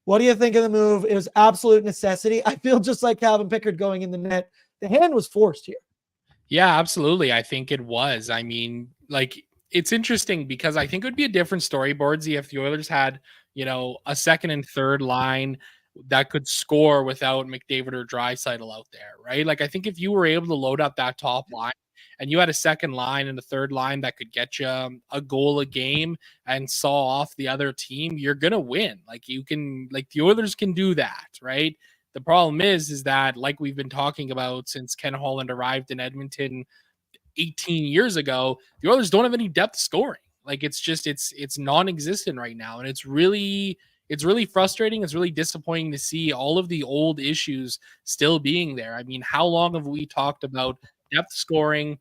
What do you think of the move? It was absolute necessity. I feel just like Calvin Pickard going in the net. The hand was forced here. Yeah, absolutely. I think it was. I mean, like, it's interesting because I think it would be a different story, Bordsy, if the Oilers had, a second and third line that could score without McDavid or Draisaitl out there, right? Like, I think if you were able to load up that top line and you had a second line and a third line that could get you a goal a game and saw off the other team, you're going to win. Like, the Oilers can do that, right? The problem is that, like we've been talking about since Ken Holland arrived in Edmonton 18 years ago, the Oilers don't have any depth scoring. Like, it's non-existent right now. And it's really frustrating. It's really disappointing to see all of the old issues still being there. I mean, how long have we talked about depth scoring,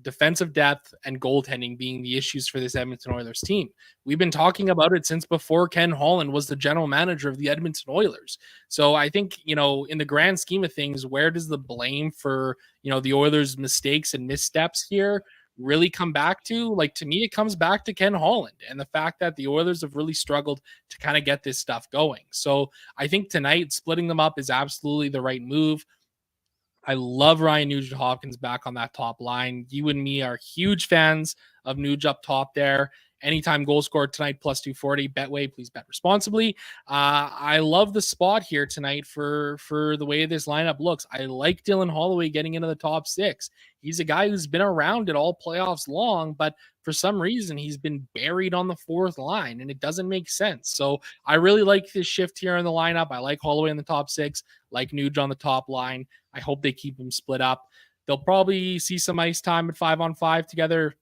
defensive depth, and goaltending being the issues for this Edmonton Oilers team? We've been talking about it since before Ken Holland was the general manager of the Edmonton Oilers. So I think, in the grand scheme of things, where does the blame for, the Oilers' mistakes and missteps here really come back to? Like, to me, it comes back to Ken Holland and the fact that the Oilers have really struggled to kind of get this stuff going. So I think tonight splitting them up is absolutely the right move. I love Ryan Nugent-Hopkins back on that top line. You and me are huge fans of Nuge up top there. Anytime goal scored tonight, plus 240. Betway, please bet responsibly. I love the spot here tonight for the way this lineup looks. I like Dylan Holloway getting into the top 6. He's a guy who's been around it all playoffs long, but for some reason, he's been buried on the 4th line, and it doesn't make sense. So I really like this shift here in the lineup. I like Holloway in the top 6, like Nuge on the top line. I hope they keep them split up. They'll probably see some ice time at 5-on-5 together.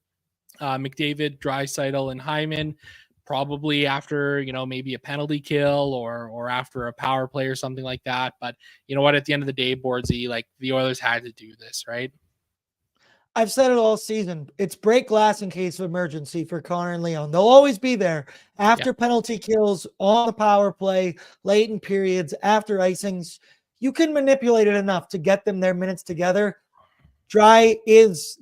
McDavid, Draisaitl, and Hyman, probably after, maybe a penalty kill or after a power play or something like that. But you know what? At the end of the day, Bordsy, like, the Oilers had to do this, right? I've said it all season. It's break glass in case of emergency for Connor and Leon. They'll always be there after penalty kills, on the power play, late in periods, after icings. You can manipulate it enough to get them their minutes together. Dry is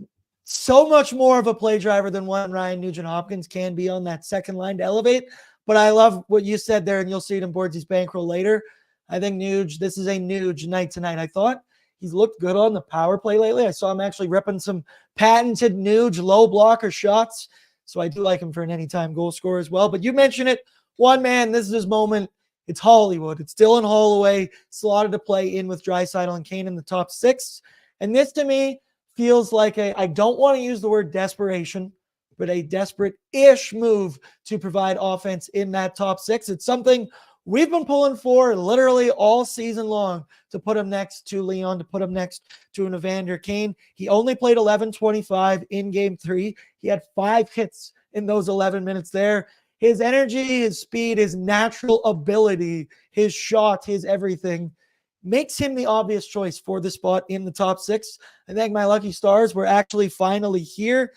so much more of a play driver than what Ryan Nugent-Hopkins can be on that second line to elevate. But I love what you said there, and you'll see it in Bordsy's bankroll later. I think this is a Nuge night tonight. I thought he's looked good on the power play lately. I saw him actually ripping some patented Nuge low blocker shots. So I do like him for an anytime goal scorer as well. But you mentioned it. One man, this is his moment. It's Hollywood. It's Dylan Holloway slotted to play in with Draisaitl and Kane in the top 6. And this to me feels like I don't want to use the word desperation, but a desperate-ish move to provide offense in that top 6. It's something we've been pulling for literally all season long, to put him next to Leon, to put him next to an Evander Kane. He only played 11:25 in game 3. He had 5 hits in those 11 minutes there. His energy, his speed, his natural ability, his shot, his everything makes him the obvious choice for the spot in the top 6. I think my lucky stars were actually finally here.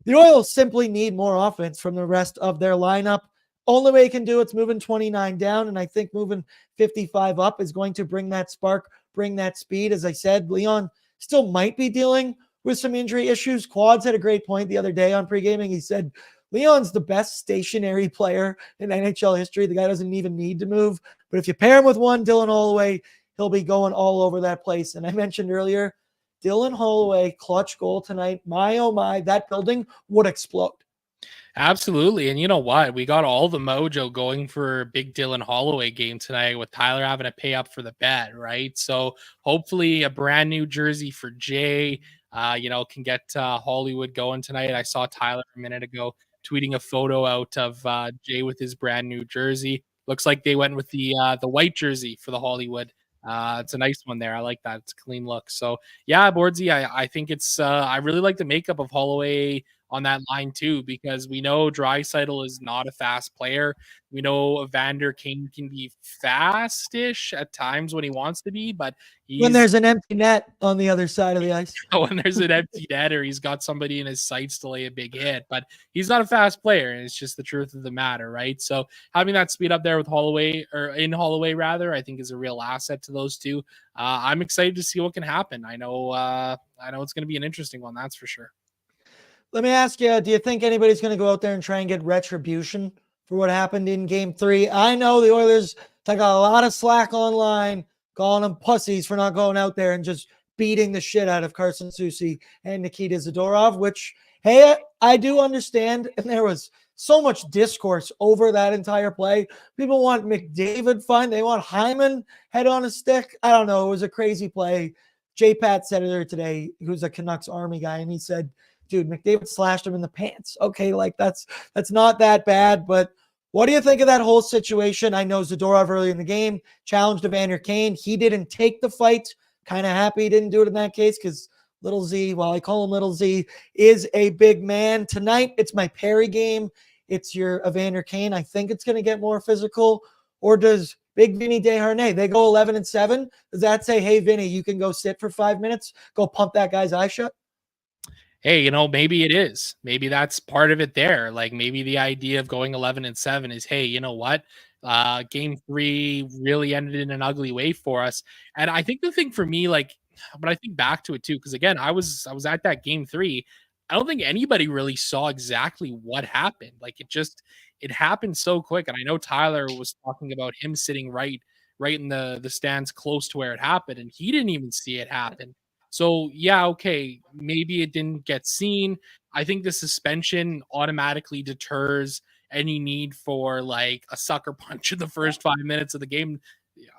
The Oilers simply need more offense from the rest of their lineup. Only way you can do it's moving 29 down, and I think moving 55 up is going to bring that spark, bring that speed. As I said, Leon still might be dealing with some injury issues. Quads had a great point the other day on pregaming. He said Leon's the best stationary player in NHL history. The guy doesn't even need to move. But if you pair him with one, Dylan Holloway, he'll be going all over that place. And I mentioned earlier, Dylan Holloway, clutch goal tonight. My, oh my, that building would explode. Absolutely. And you know what? We got all the mojo going for Big Dylan Holloway game tonight with Tyler having to pay up for the bet, right? So hopefully a brand new jersey for Jay, can get Hollywood going tonight. I saw Tyler a minute ago tweeting a photo out of Jay with his brand new jersey. Looks like they went with the white jersey for the Hollywood. It's a nice one there. I like that. It's a clean look. So yeah, Bordsy, I think it's I really like the makeup of Holloway on that line too, because we know Draisaitl is not a fast player. We know Evander Kane can be fast-ish at times when he wants to be, but When he's there's an empty net on the other side of the ice. when there's an empty net or he's got somebody in his sights to lay a big hit. But he's not a fast player, and it's just the truth of the matter, right? So having that speed up there with Holloway, or in Holloway rather, I think is a real asset to those two. I'm excited to see what can happen. I know it's going to be an interesting one, that's for sure. Let me ask you, do you think anybody's going to go out there and try and get retribution for what happened in game 3? I know the Oilers took a lot of slack online, calling them pussies for not going out there and just beating the shit out of Carson Soucy and Nikita Zadorov, which, hey, I do understand. And there was so much discourse over that entire play. People want McDavid fine. They want Hyman head on a stick. I don't know. It was a crazy play. J. Pat said it there today, who's a Canucks Army guy, and he said, dude, McDavid slashed him in the pants. Okay, like that's not that bad, but what do you think of that whole situation? I know Zadorov early in the game challenged Evander Kane. He didn't take the fight. Kind of happy he didn't do it in that case because Little Z, while I call him Little Z, is a big man. Tonight, it's my Perry game. It's your Evander Kane. I think it's going to get more physical. Or does Big Vinny Desharnais, they go 11-7? Does that say, hey, Vinny, you can go sit for 5 minutes, go pump that guy's eye shut? Hey, maybe it is. Maybe that's part of it there. Like maybe the idea of going 11-7 is, hey, you know what? Game 3 really ended in an ugly way for us. And I think the thing for me, like, but I think back to it too, because again, I was at that game 3. I don't think anybody really saw exactly what happened. Like it happened so quick. And I know Tyler was talking about him sitting right in the stands close to where it happened, and he didn't even see it happen. So yeah, okay, maybe it didn't get seen. I think the suspension automatically deters any need for like a sucker punch in the first 5 minutes of the game.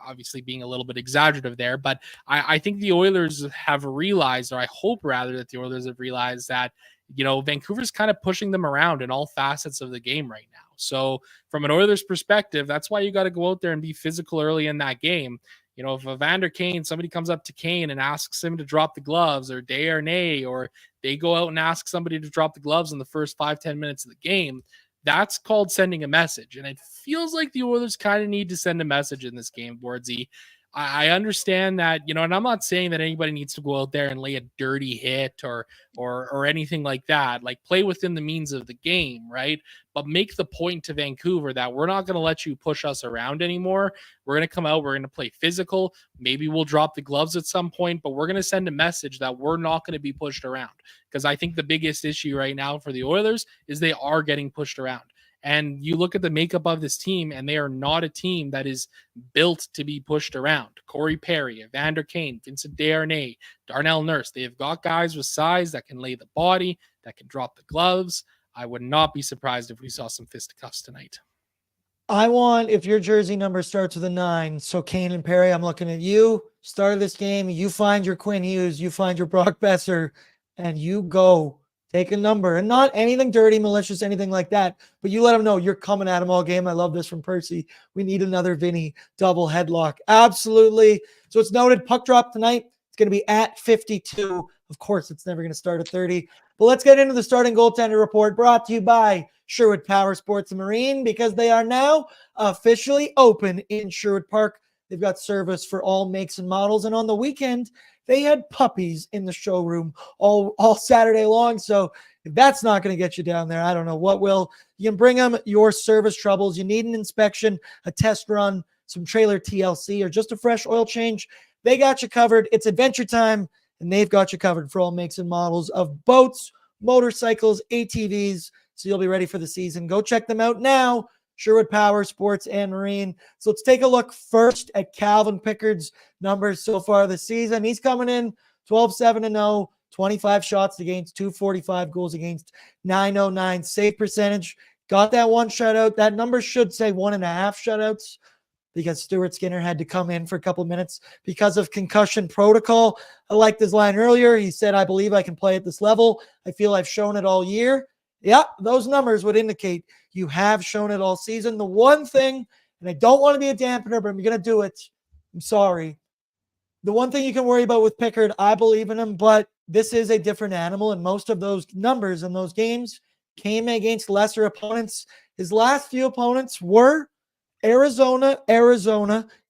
Obviously being a little bit exaggerative there, but I think the Oilers have realized, or I hope rather that the Oilers have realized that, Vancouver's kind of pushing them around in all facets of the game right now. So from an Oilers perspective, that's why you got to go out there and be physical early in that game. If Evander Kane, somebody comes up to Kane and asks him to drop the gloves, or Desharnais, or they go out and ask somebody to drop the gloves in the first 5-10 minutes of the game, that's called sending a message. And it feels like the Oilers kind of need to send a message in this game, Bordsy. I understand that, and I'm not saying that anybody needs to go out there and lay a dirty hit or anything like that. Like, play within the means of the game, right? But make the point to Vancouver that we're not going to let you push us around anymore. We're going to come out, we're going to play physical. Maybe we'll drop the gloves at some point, but we're going to send a message that we're not going to be pushed around. Because I think the biggest issue right now for the Oilers is they are getting pushed around. And you look at the makeup of this team, and they are not a team that is built to be pushed around. Corey Perry, Evander Kane, Vincent Desharnais, Darnell Nurse. They have got guys with size that can lay the body, that can drop the gloves. I would not be surprised if we saw some fisticuffs tonight. I want, if your jersey number starts with a 9, so Kane and Perry, I'm looking at you. Start of this game, you find your Quinn Hughes, you find your Brock Besser, and you go take a number. And not anything dirty, malicious, anything like that, but you let them know you're coming at them all game. I love this from Percy. We need another Vinny double headlock. Absolutely. So it's noted, puck drop tonight. It's going to be at 52. Of course, it's never going to start at 30. But let's get into the starting goaltender report, brought to you by Sherwood Power Sports and Marine, because they are now officially open in Sherwood Park. They've got service for all makes and models. And on the weekend, they had puppies in the showroom all Saturday long. So if that's not going to get you down there, I don't know what will. You can bring them your service troubles. You need an inspection, a test run, some trailer TLC, or just a fresh oil change. They got you covered. It's adventure time, and they've got you covered for all makes and models of boats, motorcycles, ATVs. So you'll be ready for the season. Go check them out now. Sherwood Power Sports and Marine. So let's take a look first at Calvin Pickard's numbers so far this season. He's coming in 12-7-0, 25 shots against, 245 goals against, 909 save percentage. Got that one shutout. That number should say 1.5 shutouts because Stuart Skinner had to come in for a couple of minutes because of concussion protocol. I liked his line earlier. He said, I believe I can play at this level. I feel I've shown it all year. Yeah, those numbers would indicate you have shown it all season. The one thing, and I don't want to be a dampener, but I'm going to do it. I'm sorry. The one thing you can worry about with Pickard, I believe in him, but this is a different animal, and most of those numbers in those games came against lesser opponents. His last few opponents were Arizona,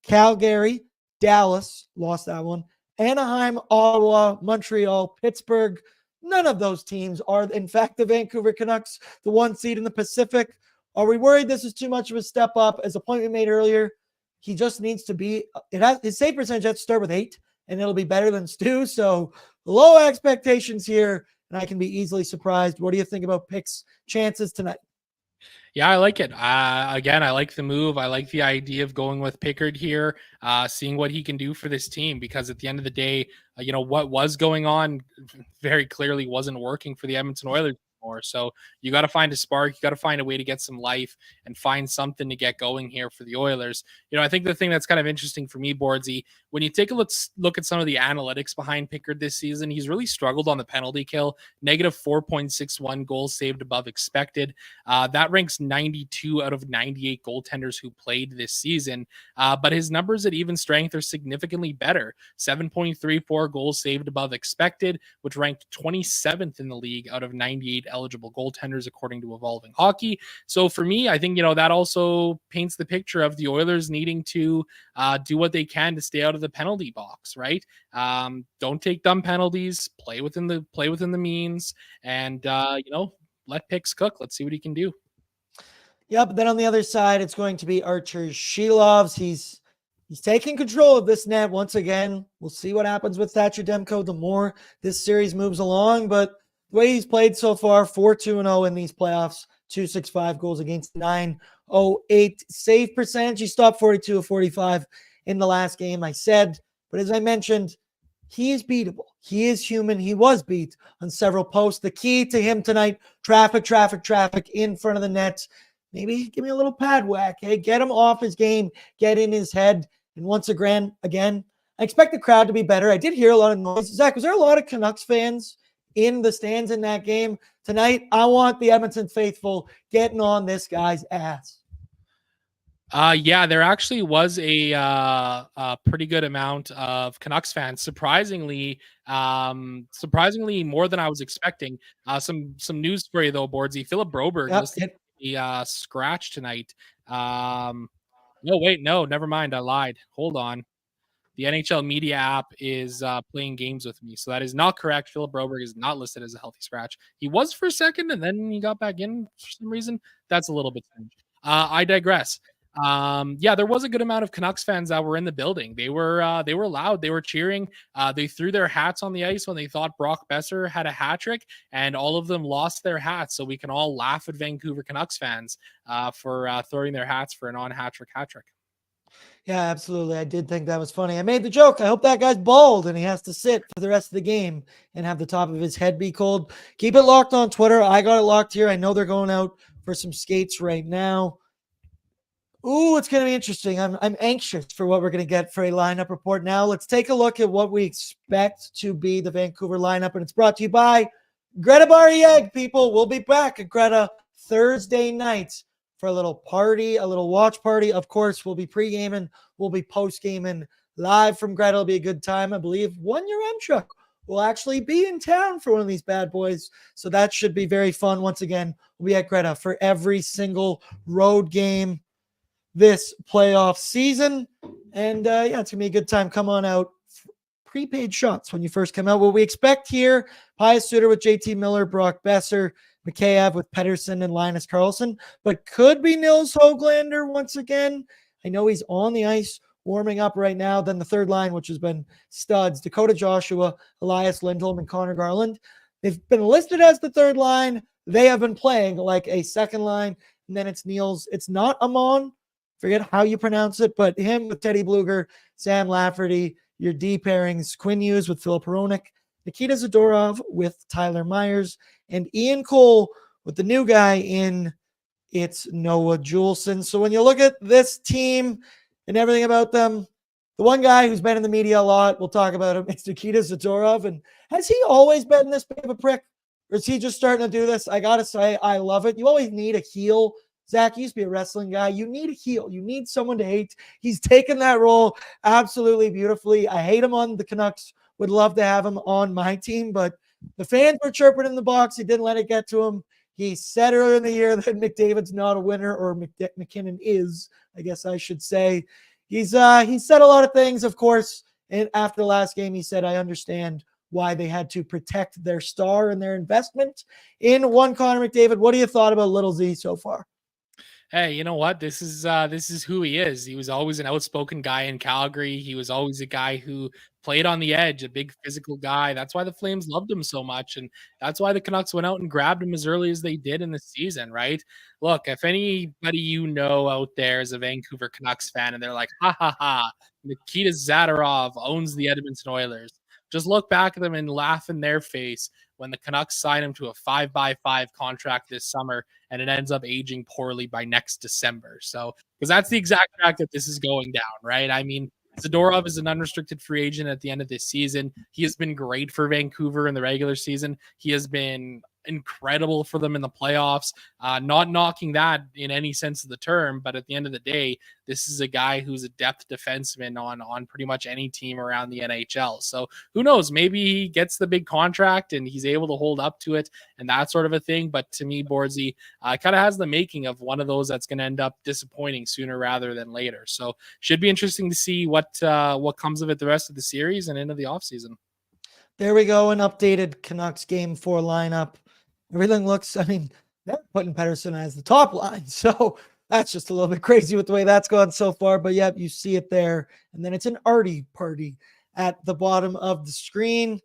Calgary, Dallas, lost that one, Anaheim, Ottawa, Montreal, Pittsburgh. None of those teams are, in fact, the Vancouver Canucks, the 1 seed in the Pacific. Are we worried this is too much of a step up? As a point we made earlier, he just needs to be, his save percentage has to start with 8, and it'll be better than Stu. So low expectations here, and I can be easily surprised. What do you think about Pick's chances tonight? Yeah, I like it. Again, I like the move. I like the idea of going with Pickard here, seeing what he can do for this team, because at the end of the day, what was going on very clearly wasn't working for the Edmonton Oilers anymore. So you got to find a spark. You got to find a way to get some life and find something to get going here for the Oilers. I think the thing that's kind of interesting for me, Bordsy, when you take a look at some of the analytics behind Pickard this season, he's really struggled on the penalty kill, negative 4.61 goals saved above expected. That ranks 92 out of 98 goaltenders who played this season. But his numbers at even strength are significantly better. 7.34 goals saved above expected, which ranked 27th in the league out of 98 eligible goaltenders, according to Evolving Hockey. So for me, I think, that also paints the picture of the Oilers needing to do what they can to stay out of the penalty box, right? Don't take dumb penalties, play within the means, and, let Picks cook. Let's see what he can do. Yeah, but then on the other side, it's going to be Archer Shilovs. He's taking control of this net once again. We'll see what happens with Thatcher Demko the more this series moves along. But the way he's played so far, 4-2-0 in these playoffs, 265 goals against, 908 save percentage. He stopped 42 of 45 in the last game, I said. But as I mentioned, he is beatable. He is human. He was beat on several posts. The key to him tonight, traffic in front of the net. Maybe give me a little pad whack. Hey, get him off his game, get in his head. And once again, I expect the crowd to be better. I did hear a lot of noise. Zach, was there a lot of Canucks fans in the stands in that game? Tonight, I want the Edmonton faithful getting on this guy's ass. Yeah, there actually was a pretty good amount of Canucks fans. Surprisingly more than I was expecting. Some news for you though, Bordsy. Philip Broberg listed a scratch tonight. No, never mind. I lied. Hold on. The NHL media app is playing games with me, so that is not correct. Philip Broberg is not listed as a healthy scratch. He was for a second, and then he got back in for some reason. That's a little bit strange. I digress. Yeah, there was a good amount of Canucks fans that were in the building. They were loud. They were cheering. They threw their hats on the ice when they thought Brock Besser had a hat trick, and all of them lost their hats. So we can all laugh at Vancouver Canucks fans for throwing their hats for a non-hat trick hat trick. Yeah, absolutely. I did think that was funny. I made the joke. I hope that guy's bald and he has to sit for the rest of the game and have the top of his head be cold. Keep it locked on Twitter. I got it locked here. I know they're going out for some skates right now. Ooh, it's going to be interesting. I'm anxious for what we're going to get for a lineup report. Now, let's take a look at what we expect to be the Vancouver lineup, and it's brought to you by Greta Bar-Yeg, people. We'll be back at Greta Thursday night for a little party, a little watch party. Of course, we'll be pre-gaming. We'll be post-gaming live from Greta. It'll be a good time. I believe one Yaremchuk will actually be in town for one of these bad boys, so that should be very fun. Once again, we'll be at Greta for every single road game this playoff season. And yeah, it's going to be a good time. Come on out. Prepaid shots when you first come out. What we expect here, Pius Suter with JT Miller, Brock Besser, Mikheyev with Pettersson and Linus Karlsson, but could be Nils Höglander once again. I know he's on the ice warming up right now. Then the third line, which has been studs, Dakota Joshua, Elias Lindholm, and Connor Garland. They've been listed as the third line. They have been playing like a second line. And then it's Niels. It's not Amon. Forget how you pronounce it, but him with Teddy Bluger, Sam Lafferty, your D pairings, Quinn Hughes with Philip Hronik, Nikita Zadorov with Tyler Myers, and Ian Cole with the new guy in, it's Noah Juleson. So when you look at this team and everything about them, the one guy who's been in the media a lot, we'll talk about him, it's Nikita Zadorov. And has he always been this big of a prick? Or is he just starting to do this? I got to say, I love it. You always need a heel. Zach, you used to be a wrestling guy. You need a heel. You need someone to hate. He's taken that role absolutely beautifully. I hate him on the Canucks. Would love to have him on my team, but the fans were chirping in the box. He didn't let it get to him. He said earlier in the year that McDavid's not a winner, or McKinnon is, I guess I should say. He said a lot of things, of course. And after the last game, he said, I understand why they had to protect their star and their investment in one Connor McDavid. What do you thought about Little Z so far? Hey, you know what? This is who he is. He was always an outspoken guy in Calgary. He was always a guy who played on the edge, a big physical guy. That's why the Flames loved him so much, and that's why the Canucks went out and grabbed him as early as they did in the season, right? Look, if anybody you know out there is a Vancouver Canucks fan and they're like, ha ha ha, Nikita Zadorov owns the Edmonton Oilers, just look back at them and laugh in their face when the Canucks sign him to a 5x5 contract this summer and it ends up aging poorly by next December. So, because that's the exact track that this is going down, right? I mean, Zadorov is an unrestricted free agent at the end of this season. He has been great for Vancouver in the regular season. He has been incredible for them in the playoffs. Not knocking that in any sense of the term, but at the end of the day, this is a guy who's a depth defenseman on pretty much any team around the NHL. So who knows? Maybe he gets the big contract and he's able to hold up to it and that sort of a thing. But to me, Bordsy kind of has the making of one of those that's going to end up disappointing sooner rather than later. So should be interesting to see what comes of it the rest of the series and into the offseason. There we go, an updated Canucks Game 4 lineup. Everything looks, I mean, they're putting Pettersson as the top line. So that's just a little bit crazy with the way that's gone so far. But yep, you see it there. And then it's an arty party at the bottom of the screen.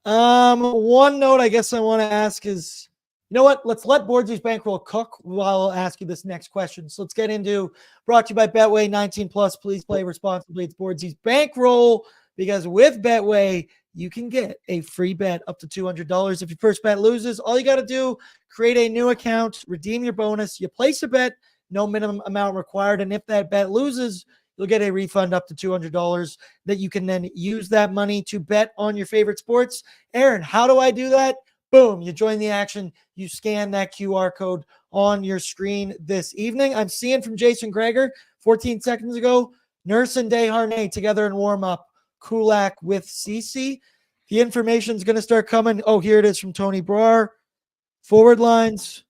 One note I guess I want to ask is, you know what? Let's let Bordzy's bankroll cook while I'll ask you this next question. So let's get into, brought to you by Betway 19+. Please play responsibly. It's Bordzy's bankroll, because with Betway, you can get a free bet up to $200. If your first bet loses, all you got to do, create a new account, redeem your bonus. You place a bet, no minimum amount required. And if that bet loses, you'll get a refund up to $200 that you can then use that money to bet on your favorite sports. Aaron, how do I do that? Boom, you join the action. You scan that QR code on your screen this evening. I'm seeing from Jason Greger 14 seconds ago, Nurse and Desharnais together in warm-up. Kulak with CC. The information is going to start coming. Oh, here it is from Tony Brar. Forward lines.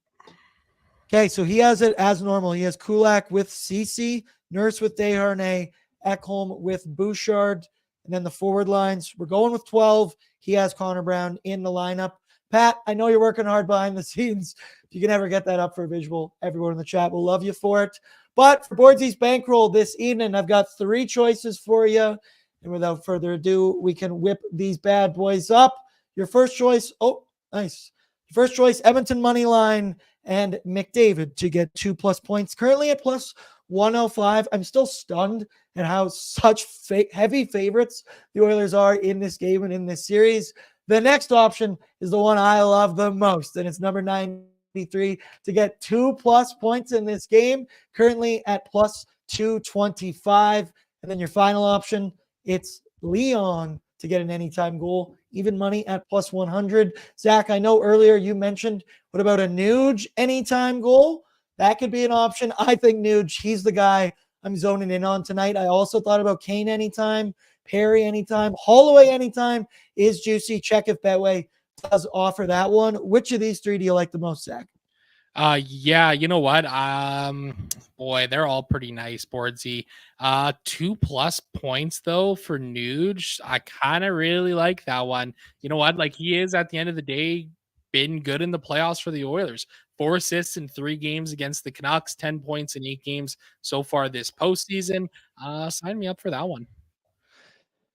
Okay, so he has it as normal. He has Kulak with CC, Nurse with Desharnais, Ekholm with Bouchard, and then the forward lines. We're going with 12. He has Connor Brown in the lineup. Pat, I know you're working hard behind the scenes. If you can ever get that up for a visual, everyone in the chat will love you for it. But for Bordzy's bankroll this evening, I've got 3 choices for you. And without further ado, we can whip these bad boys up. Your first choice, oh, nice. First choice, Edmonton money line and McDavid to get 2+ points. Currently at plus 105. I'm still stunned at how such heavy favorites the Oilers are in this game and in this series. The next option is the one I love the most, and it's number 93 to get 2+ points in this game. Currently at plus 225. And then your final option, it's Leon to get an anytime goal, even money at plus 100. Zach, I know earlier you mentioned, what about a Nuge anytime goal? That could be an option. I think Nuge, he's the guy I'm zoning in on tonight. I also thought about Kane anytime, Perry anytime, Holloway anytime is juicy. Check if Betway does offer that one. Which of these 3 do you like the most, Zach? Yeah, you know what? Boy, they're all pretty nice, Bordsy. 2+ points though for Nuge. I kind of really like that one. You know what? Like, he is at the end of the day been good in the playoffs for the Oilers. 4 assists in 3 games against the Canucks, 10 points in 8 games so far this postseason. Sign me up for that one.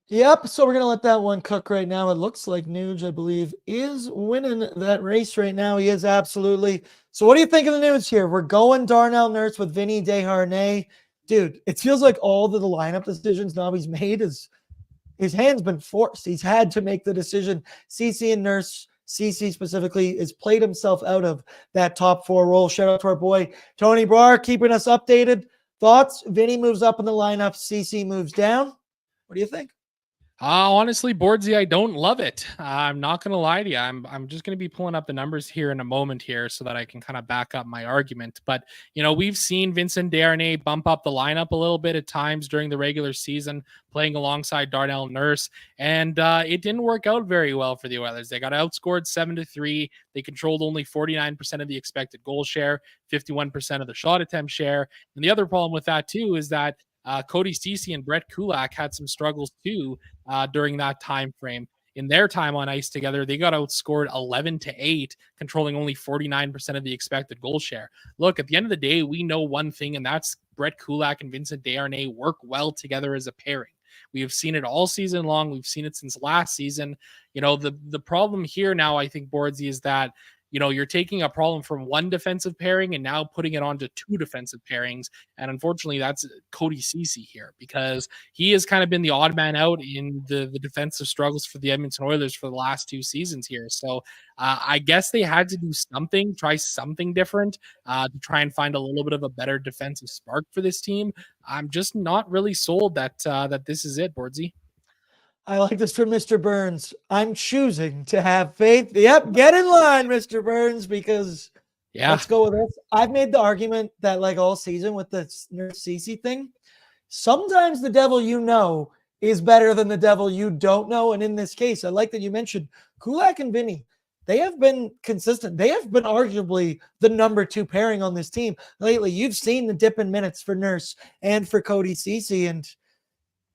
Yep, so we're going to let that one cook right now. It looks like Nuge, I believe, is winning that race right now. He is absolutely. So what do you think of the news here? We're going Darnell Nurse with Vinny Desharnais. Dude, it feels like all the lineup decisions Nobby's made is his hand's been forced. He's had to make the decision. CC and Nurse, CC specifically, has played himself out of that top 4 role. Shout out to our boy Tony Brar keeping us updated. Thoughts? Vinny moves up in the lineup. CC moves down. What do you think? Honestly, Bordsy, I don't love it. I'm not going to lie to you. I'm just going to be pulling up the numbers here in a moment here so that I can kind of back up my argument. But, you know, we've seen Vincent Desharnais bump up the lineup a little bit at times during the regular season, playing alongside Darnell Nurse, and it didn't work out very well for the Oilers. They got outscored 7-3. They controlled only 49% of the expected goal share, 51% of the shot attempt share. And the other problem with that, too, is that Cody Ceci and Brett Kulak had some struggles too during that time frame. In their time on ice together, they got outscored 11-8, controlling only 49% of the expected goal share. Look, at the end of the day, we know one thing, and that's Brett Kulak and Vincent Desharnais work well together as a pairing. We have seen it all season long. We've seen it since last season. You know, the problem here now, I think, Bordsy, is that, you know, you're taking a problem from one defensive pairing and now putting it onto 2 defensive pairings. And unfortunately, that's Cody Ceci here, because he has kind of been the odd man out in the defensive struggles for the Edmonton Oilers for the last 2 seasons here. So I guess they had to do something, try something different to try and find a little bit of a better defensive spark for this team. I'm just not really sold that that this is it, Bordsy. I like this from Mr. Burns. I'm choosing to have faith. Yep, get in line, Mr. Burns, because let's go with this. I've made the argument that, like, all season with the Nurse CC thing, sometimes the devil you know is better than the devil you don't know. And in this case, I like that you mentioned Kulak and Vinny. They have been consistent. They have been arguably the number 2 pairing on this team lately. You've seen the dip in minutes for Nurse and for Cody Ceci, and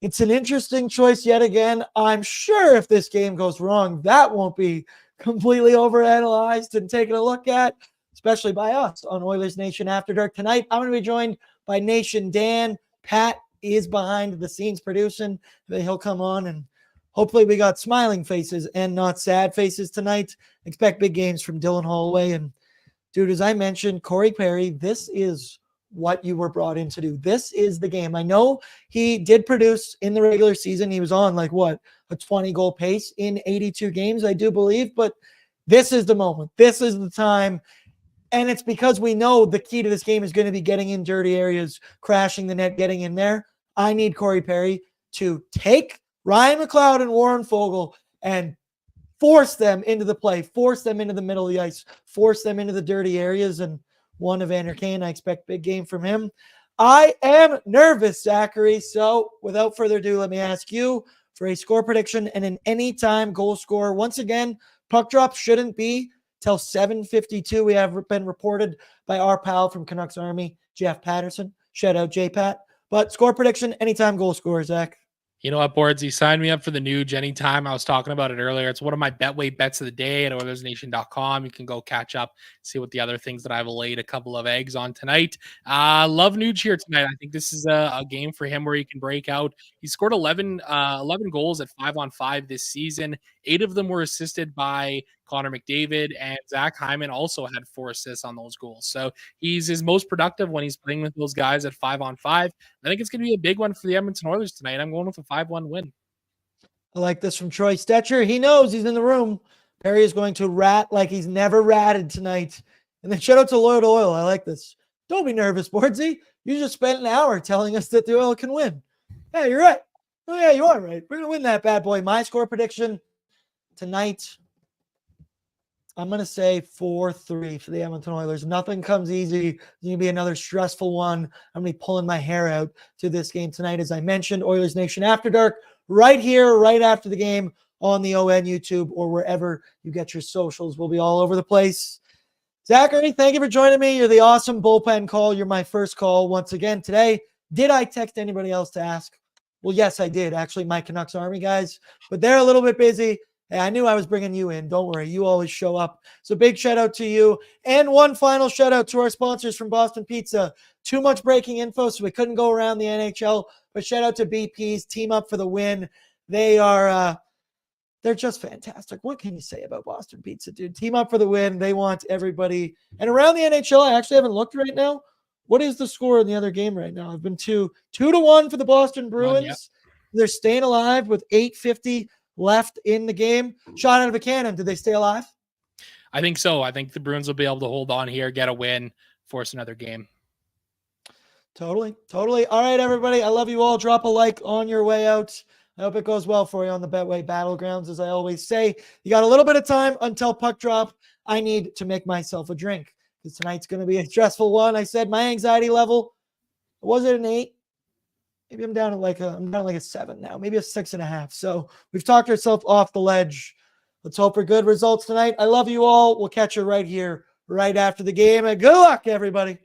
it's an interesting choice yet again. I'm sure if this game goes wrong, that won't be completely overanalyzed and taken a look at, especially by us on Oilers Nation After Dark. Tonight, I'm going to be joined by Nation Dan. Pat is behind the scenes producing. He'll come on, and hopefully we got smiling faces and not sad faces tonight. Expect big games from Dylan Holloway. And, dude, as I mentioned, Corey Perry, this is what you were brought in to do. This is the game. I know he did produce in the regular season. He was on like what, a 20-goal pace in 82 games, I do believe, but this is the moment. This is the time. And it's because we know the key to this game is going to be getting in dirty areas, crashing the net, getting in there. I need Corey Perry to take Ryan McLeod and Warren Fogle and force them into the play, force them into the middle of the ice, force them into the dirty areas. And one Evander Kane, I expect big game from him. I am nervous, Zachary. So without further ado, let me ask you for a score prediction and an anytime goal scorer. Once again, puck drop shouldn't be till 7:52. We have been reported by our pal from Canucks Army, Jeff Patterson. Shout out J-Pat. But score prediction, anytime goal scorer, Zach. You know what, Bordsy, sign me up for the Nuge anytime. I was talking about it earlier. It's one of my Betway bets of the day at Oilersnation.com. You can go catch up, see what the other things that I've laid a couple of eggs on tonight. Love Nuge here tonight. I think this is a game for him where he can break out. He scored 11 goals at 5-on-5 this season. 8 of them were assisted by Connor McDavid, and Zach Hyman also had 4 assists on those goals. So he's his most productive when he's playing with those guys at 5-on-5. I think it's going to be a big one for the Edmonton Oilers tonight. I'm going with a 5-1 win. I like this from Troy Stetcher. He knows he's in the room. Perry is going to rat like he's never ratted tonight. And then shout out to Loyal to Oil. I like this. Don't be nervous, Bordsy. You just spent an hour telling us that the Oil can win. Yeah, you're right. Oh, yeah, you are right. We're going to win that bad boy. My score prediction tonight, I'm going to say 4-3 for the Edmonton Oilers. Nothing comes easy. It's going to be another stressful one. I'm going to be pulling my hair out to this game tonight. As I mentioned, Oilers Nation After Dark, right here, right after the game on the ON YouTube or wherever you get your socials. We'll be all over the place. Zachary, thank you for joining me. You're the awesome bullpen call. You're my first call once again today. Did I text anybody else to ask? Well, yes, I did. Actually, my Canucks Army guys, but they're a little bit busy. Hey, I knew I was bringing you in. Don't worry. You always show up. So big shout out to you. And one final shout out to our sponsors from Boston Pizza. Too much breaking info, so we couldn't go around the NHL. But shout out to BP's Team Up for the Win. They are, they're just fantastic. What can you say about Boston Pizza, dude? Team Up for the Win. They want everybody. And around the NHL, I actually haven't looked right now. What is the score in the other game right now? I've been 2-1 for the Boston Bruins. They're staying alive with 8:50 left in the game. Shot out of a cannon. Did they stay alive? I think so. I think the Bruins will be able to hold on here, get a win, force another game. Totally. All right, everybody. I love you all. Drop a like on your way out. I hope it goes well for you on the Betway Battlegrounds. As I always say, you got a little bit of time until puck drop. I need to make myself a drink because tonight's going to be a stressful one. I said my anxiety level, was it an 8? Maybe I'm down at like a 7 now, maybe a 6.5. So we've talked ourselves off the ledge. Let's hope for good results tonight. I love you all. We'll catch you right here, right after the game. And good luck, everybody.